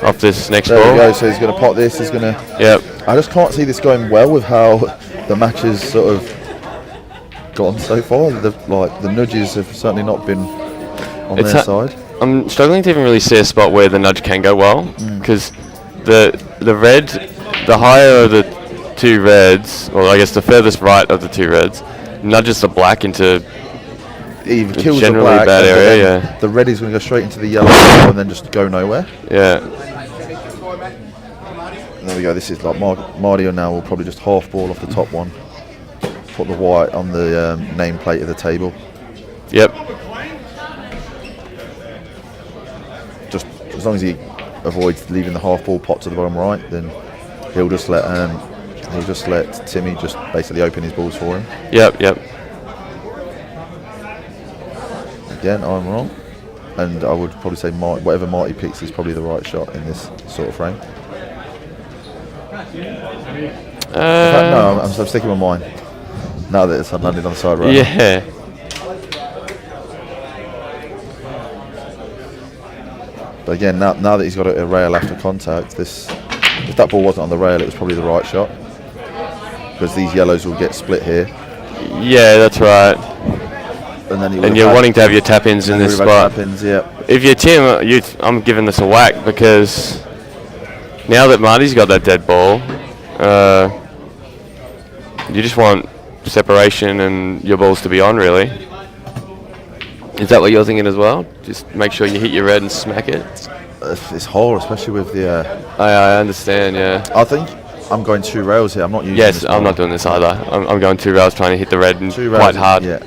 off this next There ball. we go. So he's going to pot this. He's going to. Yep. I just can't see this going well with how the match has sort of gone so far. The nudges have certainly not been on their side. I'm struggling to even really see a spot where the nudge can go well, because the red, the higher of the two reds, or I guess the furthest right of the two reds, nudges the black into He kills generally the black, bad and area. then Yeah. the red is going to go straight into the yellow and then just go nowhere. Yeah. And there we go. This is like Mario now will probably just half ball off the top one, put the white on the nameplate of the table. Yep. Just as long as he avoids leaving the half ball pot to the bottom right, then he'll just let Timmy just basically open his balls for him. Yep. Yep. Again, I'm wrong, and I would probably say whatever Marty picks is probably the right shot in this sort of frame. In fact, no, I'm sticking with mine. Now that I'm landing on the side right. Yeah. But again, now that he's got a rail after contact, if that ball wasn't on the rail, it was probably the right shot, because these yellows will get split here. Yeah, that's right. And you're wanting to have your tap-ins in this spot. Tap-ins, yeah. If you're Tim, I'm giving this a whack, because now that Marty's got that dead ball, you just want separation and your balls to be on, really. Is that what you're thinking as well? Just make sure you hit your red and smack it? It's hard, especially with the... I understand, yeah. I think I'm going 2 rails here. I'm not using Yes, this I'm ball. not doing this either. I'm going 2 rails trying to hit the red and 2 rails, quite hard. Yeah.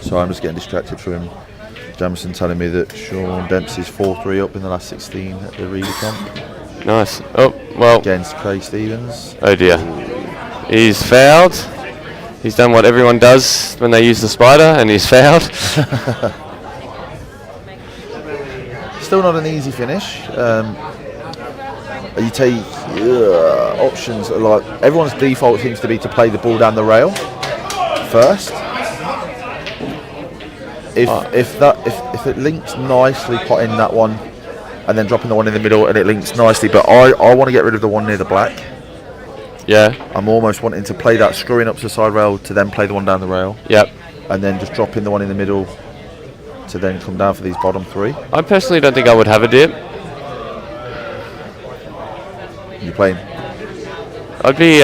So I'm just getting distracted from Jamison telling me that Sean Dempsey's 4-3 up in the last 16 at the Reader Comp. Nice. Oh, well. Against Craig Stevens. Oh dear. He's fouled. He's done what everyone does when they use the spider, and he's fouled. Still not an easy finish. you take options like everyone's default seems to be to play the ball down the rail first. If it links nicely, potting that one and then dropping the one in the middle, and it links nicely. But I want to get rid of the one near the black. Yeah. I'm almost wanting to play that, screwing up to the side rail to then play the one down the rail. Yep. And then just dropping the one in the middle to then come down for these bottom three. I personally don't think I would have a dip. You playing? I'd be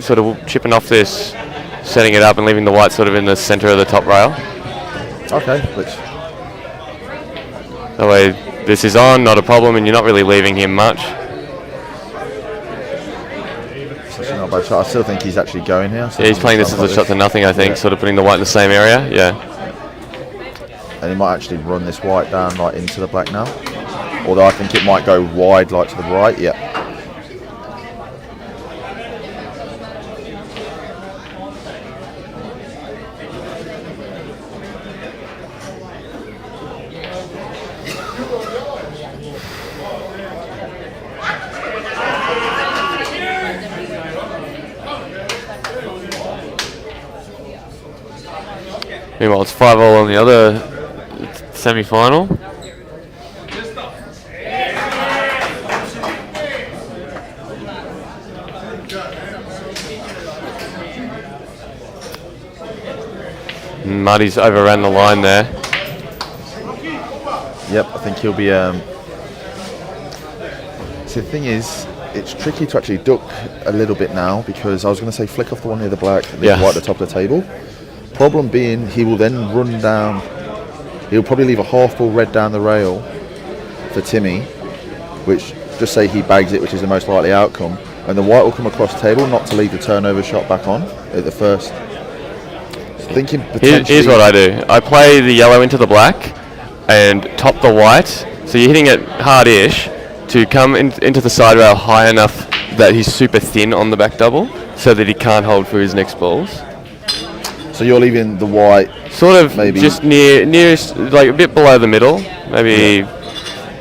sort of chipping off this, setting it up and leaving the white sort of in the centre of the top rail. Okay. That way this is on, not a problem, and you're not really leaving him much. It's actually not a bad shot. I still think he's actually going here. Yeah, he's playing this as a shot to nothing, I think, sort of putting the white in the same area. Yeah. And he might actually run this white down like into the black now. Although I think it might go wide like to the right. Yeah. Meanwhile, it's 5-all on the other semi-final. Muddy's overran the line there. Yep, I think he'll be. So the thing is, it's tricky to actually duck a little bit now because I was going to say flick off the one near the black, and leave white at the top of the table. Problem being, he will then run down. He'll probably leave a half ball red down the rail for Timmy, which just say he bags it, which is the most likely outcome, and the white will come across the table, not to leave the turnover shot back on at the first. Thinking potentially. Here's what I do. I play the yellow into the black and top the white, so you're hitting it hard-ish to come into the side rail high enough that he's super thin on the back double, so that he can't hold for his next balls. So you're leaving the white sort of maybe just nearest, like a bit below the middle, maybe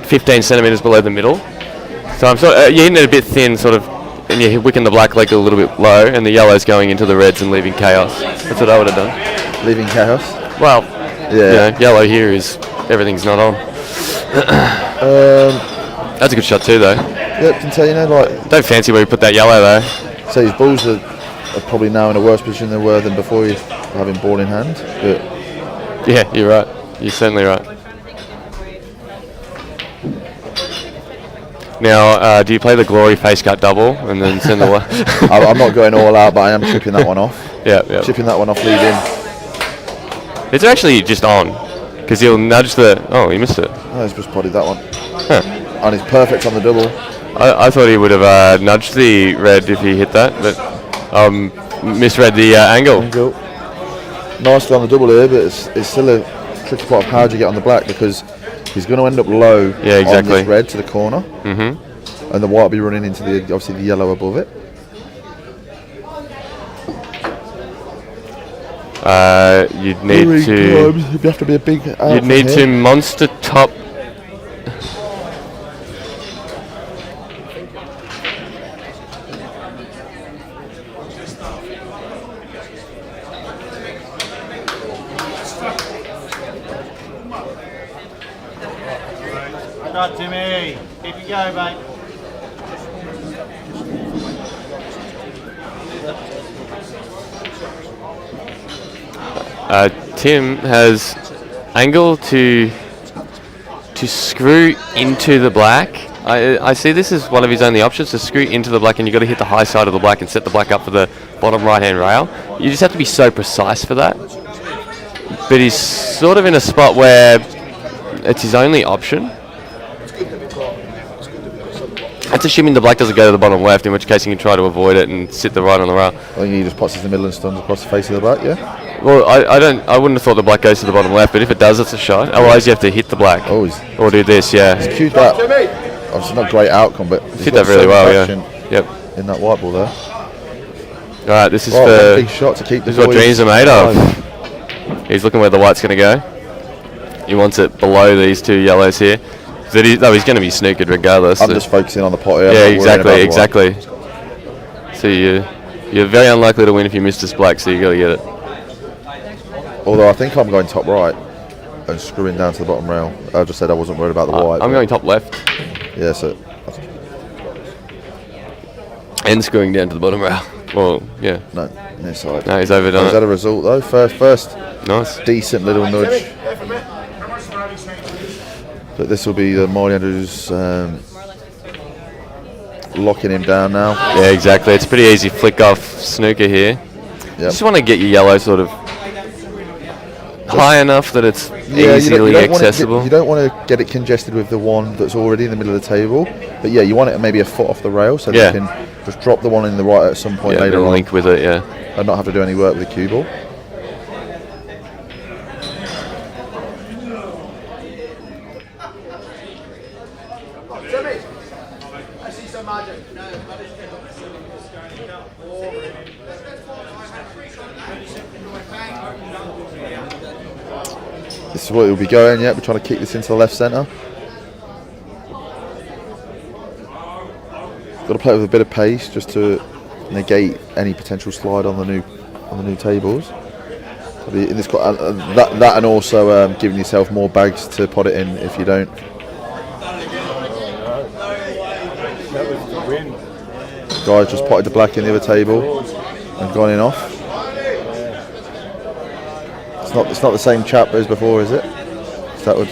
15 centimeters below the middle. So I'm sort of, you're hitting it a bit thin, sort of, and you're wicking the black leg a little bit low, and the yellow's going into the reds and leaving chaos. That's what I would have done. Leaving chaos? Well, yeah. Yellow here is everything's not on. That's a good shot too, though. Yeah, can tell like. Don't fancy where you put that yellow though. So his balls are probably now in a worse position than they were than before he's having ball in hand. But yeah, you're right. You're certainly right. Now, do you play the glory face cut double and then send the one? I'm not going all out, but I am chipping that one off. Yeah. Chipping that one off, lead in. It's actually just on, because he'll nudge the. Oh, he missed it. Oh, he's just prodded that one. Huh. And he's perfect on the double. I thought he would have nudged the red if he hit that, but misread the angle. Nicely on the double here, but it's still a tricky part of how do you get on the black, because he's going to end up low on this red to the corner, and the white will be running into the obviously the yellow above it. You'd need to. You'd have to be a big. You'd need to monster top. Right, Timmy. Keep it going, mate. Tim has angle to screw into the black. I see this as one of his only options, to screw into the black, and you've got to hit the high side of the black and set the black up for the bottom right-hand rail. You just have to be so precise for that. But he's sort of in a spot where it's his only option. That's assuming the black doesn't go to the bottom left, in which case you can try to avoid it and sit the right on the rail. I think he just pots it in the middle and stuns across the face of the black, yeah? Well, I wouldn't have thought the black goes to the bottom left, but if it does, it's a shot. Otherwise, you have to hit the black. Oh, or do this, yeah. He's cued that. Obviously not a great outcome, but he's hit that really well, yeah. Yep. In that white ball there. All right, this is for big shot to keep this is what dreams are made of. He's looking where the white's going to go. He wants it below these two yellows here. Though he's going to be snookered regardless. I'm so- just focusing on the pot here. I'm Yeah, not worrying about exactly, the white. exactly. So you're very unlikely to win if you miss this black, so you got to get it. Although I think I'm going top right and screwing down to the bottom rail. I just said I wasn't worried about the white. I'm but- going top left Yeah, so and screwing down to the bottom rail. Well, yeah. no, near side. No, he's overdone Is that it. a result though? First Nice. decent little nudge. But this will be the Marley Andrews locking him down now. Yeah, exactly. It's pretty easy flick off snooker here. Yep. Just want to get your yellow sort of high enough that it's Yeah, easily accessible. You don't want to get it congested with the one that's already in the middle of the table. But yeah, you want it maybe a foot off the rail so Yeah. they can just drop the one in the right at some point Yeah, later then on link with it, yeah. and not have to do any work with the cue ball. This is what it'll be going, yeah. We're trying to kick this into the left centre. Got to play with a bit of pace just to negate any potential slide on the new tables. In this, that and also giving yourself more bags to pot it in if you don't. Guys just potted the black in the other table and gone in off. It's not the same chap as before, is it? So that would.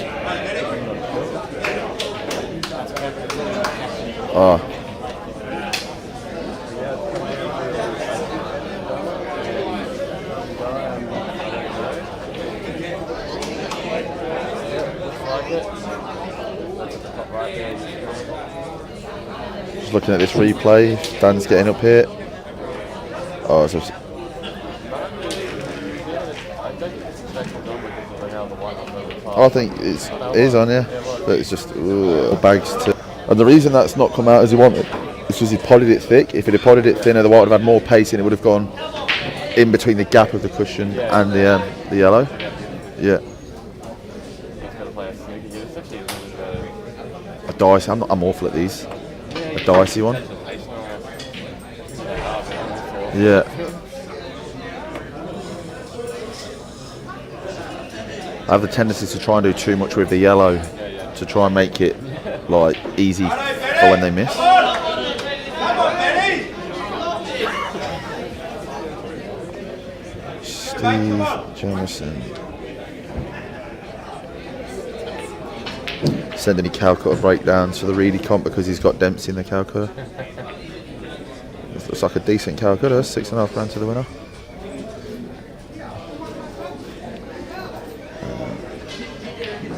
Just looking at this replay, Dan's getting up here. Oh, it's just, I think it is on, yeah, but it's just bags to. And the reason that's not come out as he wanted is because he potted it thick. If he'd have potted it thinner, the white would have had more pace and it would have gone in between the gap of the cushion and the yellow. Yeah. A dice. I'm awful at these. A dicey one. Yeah. I have the tendency to try and do too much with the yellow to try and make it like easy for when they miss. Steve Jamison. Sending any Calcutta breakdowns for the Reedy comp because he's got Dempsey in the Calcutta. This looks like a decent Calcutta, £6.5 grand to the winner.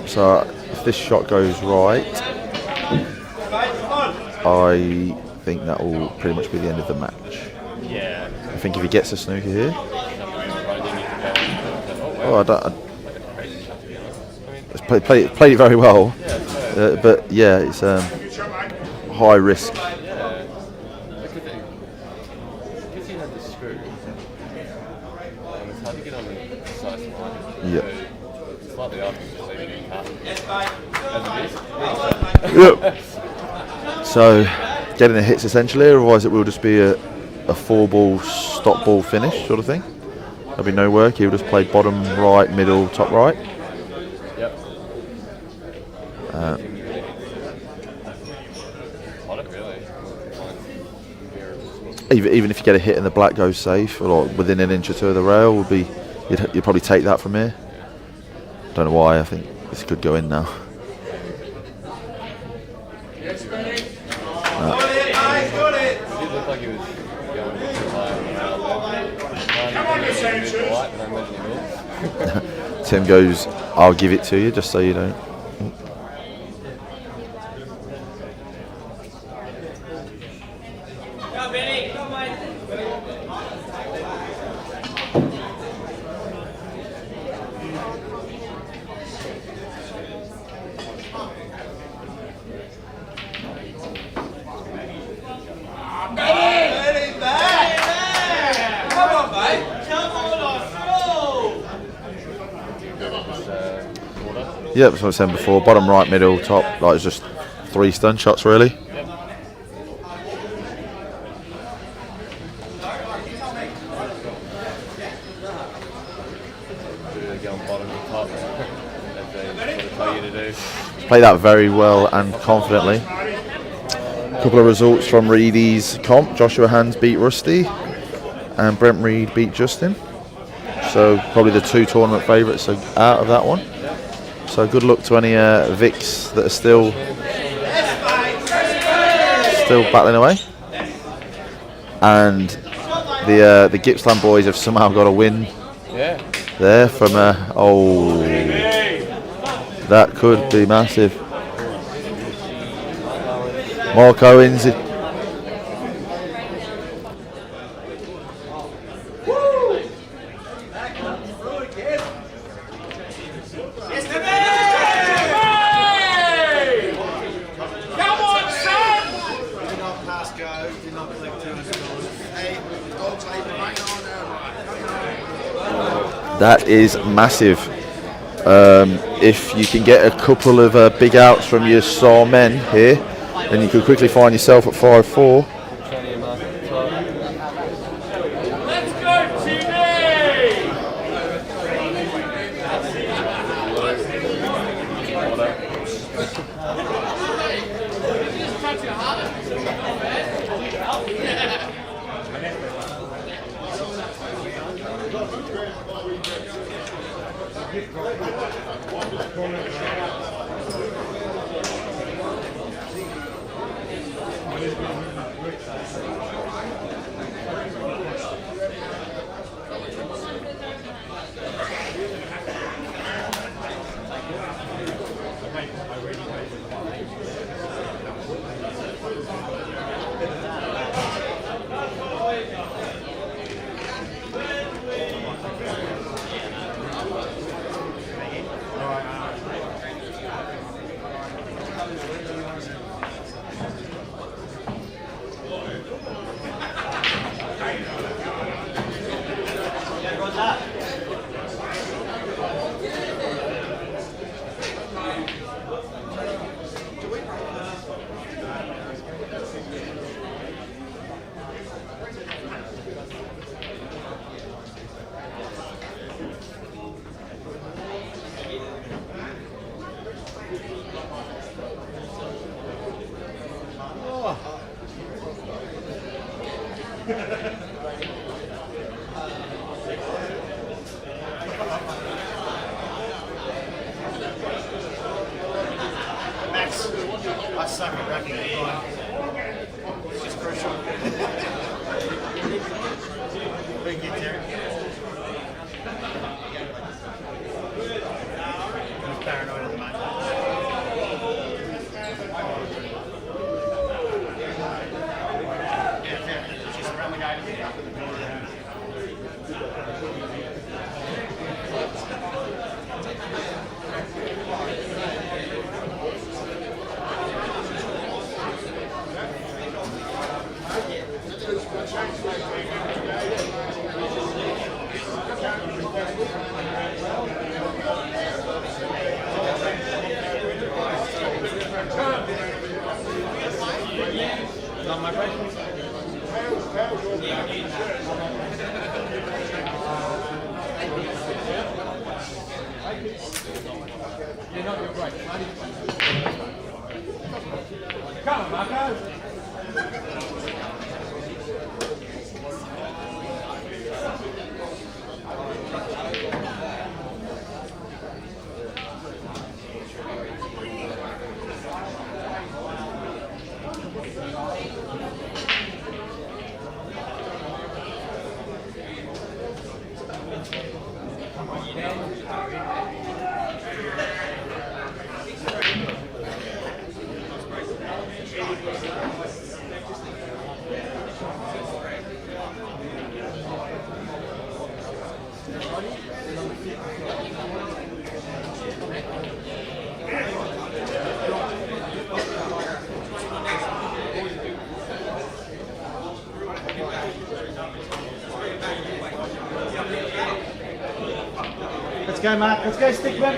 So if this shot goes right, I think that will pretty much be the end of the match. I think if he gets a snooker here, it's played it very well, but yeah, it's high risk. Yeah. Yep. So getting the hits essentially, otherwise it will just be a 4-ball stop ball finish sort of thing. There'll be no work. He'll just play bottom right, middle, top right. Even if you get a hit and the black goes safe, or within an inch or two of the rail, will be you'd probably take that from here. Don't know why. I think this could go in now. Tim goes, I'll give it to you just so you don't. Yeah, that's what I was saying before. Bottom right, middle, top. Like it's just 3 stun shots really. Play that very well and confidently. A couple of results from Reedy's comp. Joshua Hands beat Rusty and Brent Reed beat Justin. So probably the 2 tournament favourites are out of that one. So good luck to any Vics that are still battling away. And the Gippsland boys have somehow got a win there from that could be massive. Mark Owens. That is massive. If you can get a couple of big outs from your star men here, then you could quickly find yourself at 5-4. I suck at racking the line. It's just crucial. Thank you, Terry. I'm paranoid at the moment. Yeah, she's relegated. Come on, Marco. Let's go, Mark. Let's go, Stickman.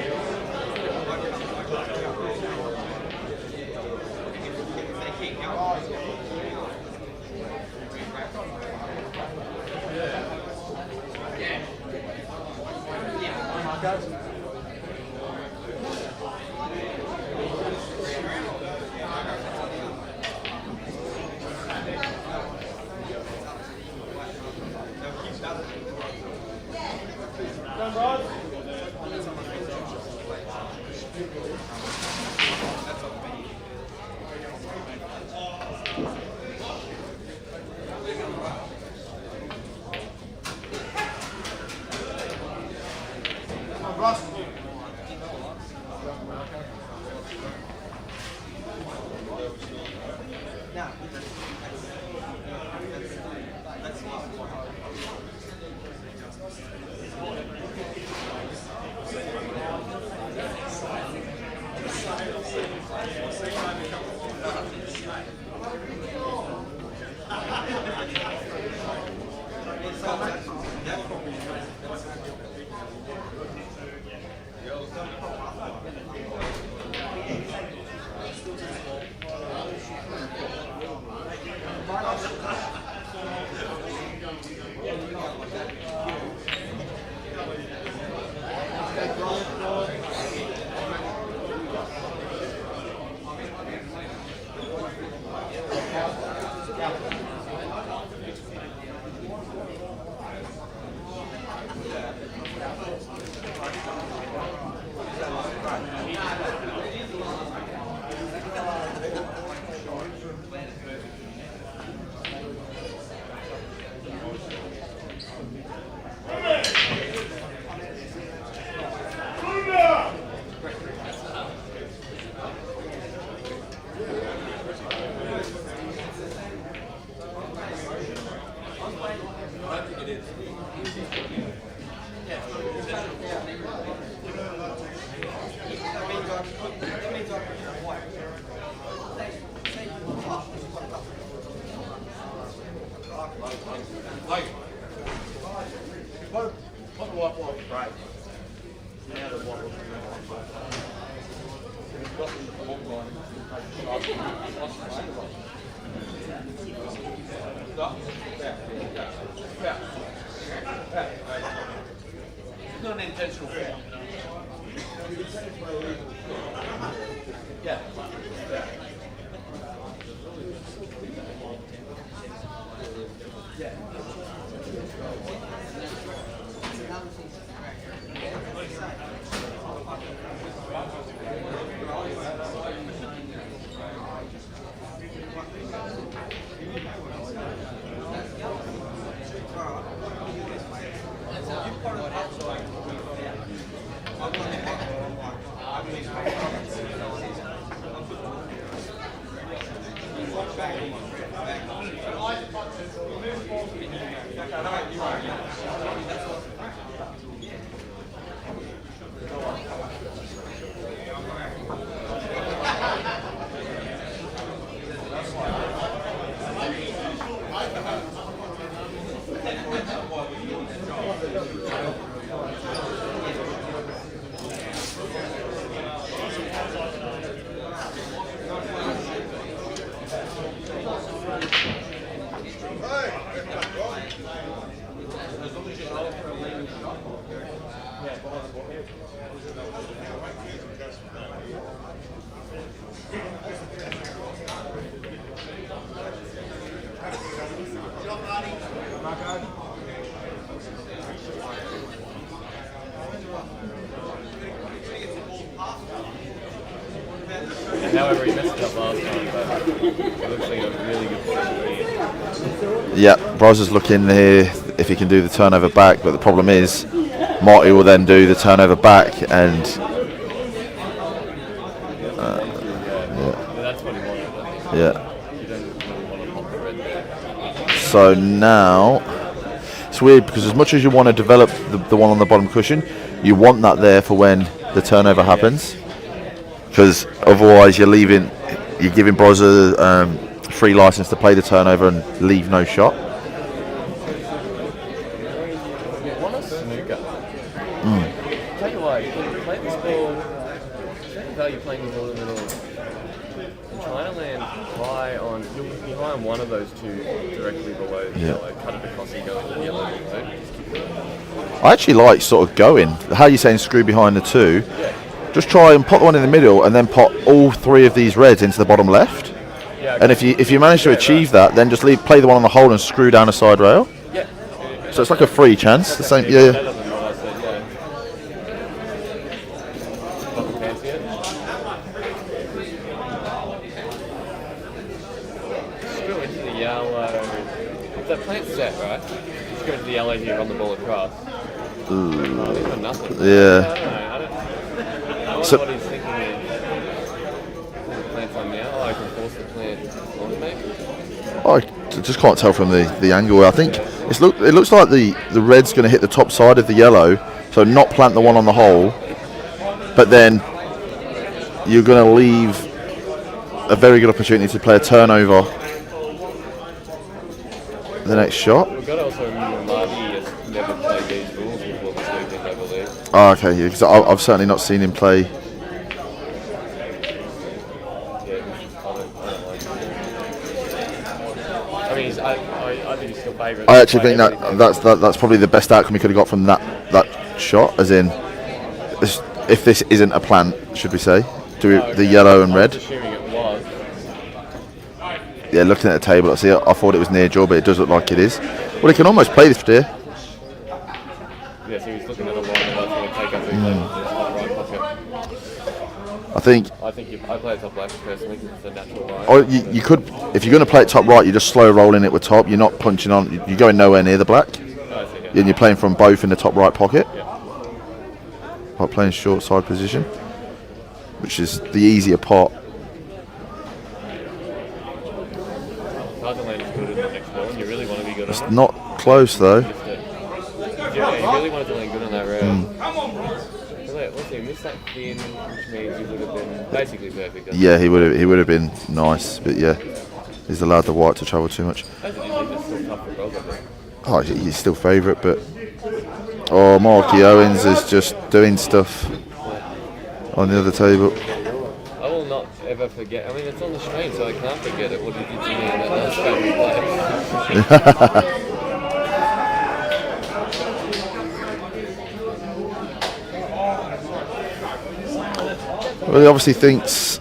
It's not an intentional fail. Yeah. However, he messed it up last time, but it looks like a really good position. Yeah, Bros is looking here if he can do the turnover back, but the problem is Marty will then do the turnover back, and That's what he wanted. yeah. You don't really want to pop the red there. So now it's weird because as much as you want to develop the one on the bottom cushion, you want that there for when the turnover happens, because otherwise you're giving Bros a free license to play the turnover and leave no shot. Want a snooker? Tell you what, you can play this ball. There's no value playing the ball in the middle and trying to land high on. You'll be high on one of those two directly below the yellow. Cut it across and go into the yellow below. I actually like sort of going. How are you saying screw behind the two? Yeah. Just try and put the one in the middle, and then put all three of these reds into the bottom left. Yeah. And if you manage to achieve that, then just play the one on the hole and screw down a side rail. Yeah. So it's like a free chance. The same. Better Yeah. than what I said, yeah. Fucking fancy it. Screw into the yellow. If that plant's set, right? Just go into the yellow here on the ball across. Oh, they've got nothing. Yeah. I don't know. I wonder So- what he's thinking there. The plant's on now. Oh, I can force the plant on, maybe? I just can't tell from the angle. I think it looks like the red's going to hit the top side of the yellow, so not plant the one on the hole, but then you're going to leave a very good opportunity to play a turnover the next shot. We've got to also remember Marty has never played these rules before this weekend, I believe. Oh, okay, yeah, 'cause I've certainly not seen him play. Yeah, I mean, I think he's still favourite. I actually think that's probably the best outcome he could have got from that shot. As in, if this isn't a plant, should we say, the yellow and red? Assuming it was. Yeah, looking at the table, I thought it was near jaw, but it does look like it is. Well, he can almost play this here. Yeah, so he's looking at a line that's going to take up his left right pocket. I think. I play it top left personally because it's a natural line. Or you could, if you're going to play it top right, you just slow rolling it with top. You're not punching on. You're going nowhere near the black, I see, yeah. and you're playing from both in the top right pocket. Yeah. Like playing short side position, which is the easier part. Hard to land is good in the next ball, and you really want to be good It's on it. not close though. Yeah, you really wanted to land good on that round. Let's see, missed that thin, which means he would have been basically perfect. Yeah, he would have been nice, but yeah, he's allowed the white to travel too much. As it is, it's still tough for Rob, I think. Oh, he's still favourite, but Marky Owens is just doing stuff on the other table. I will not ever forget. I mean, it's on the screen, so I can't forget it. What he did to me in that last game we played. Well, he obviously thinks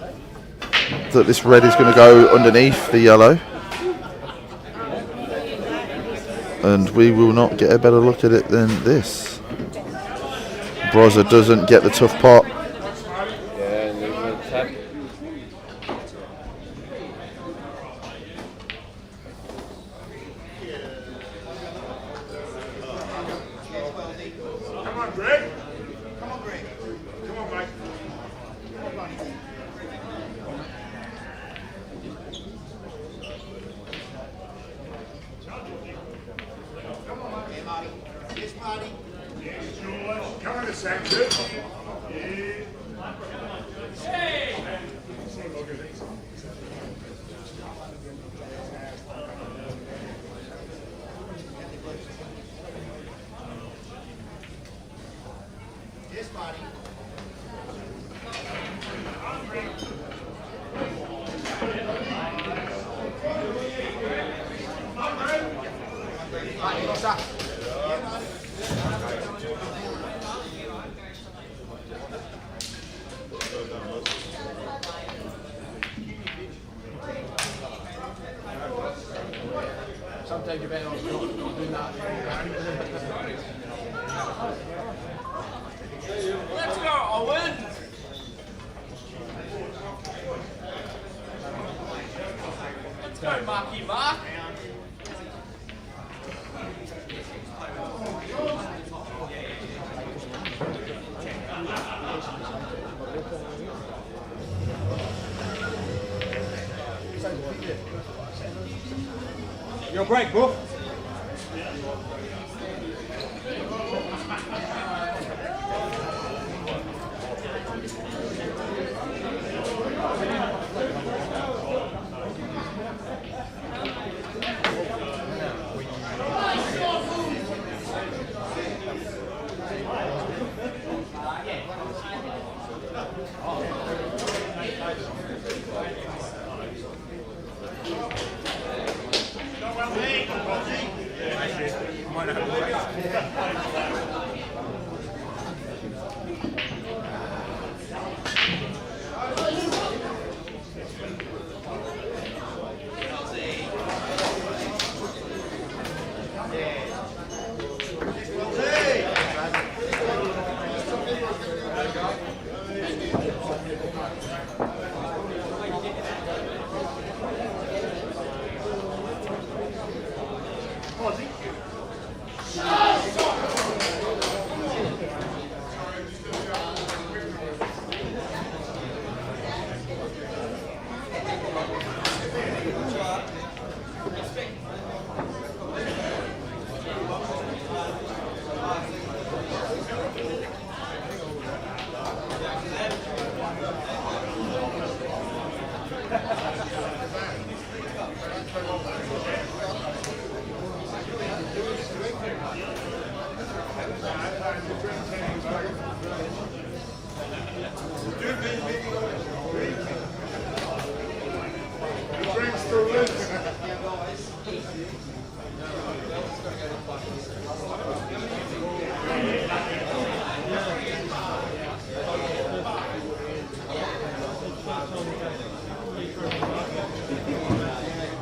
that this red is going to go underneath the yellow, and we will not get a better look at it than this. Brozza doesn't get the tough part. Yeah, and there's a tap. Come on, Greg. Come on, Greg. Come on, Mike. Come on, Sam. Good. Sometimes you better not do that. Let's go, Owen! Let's go, Marky Mark! Your break, bro. I know.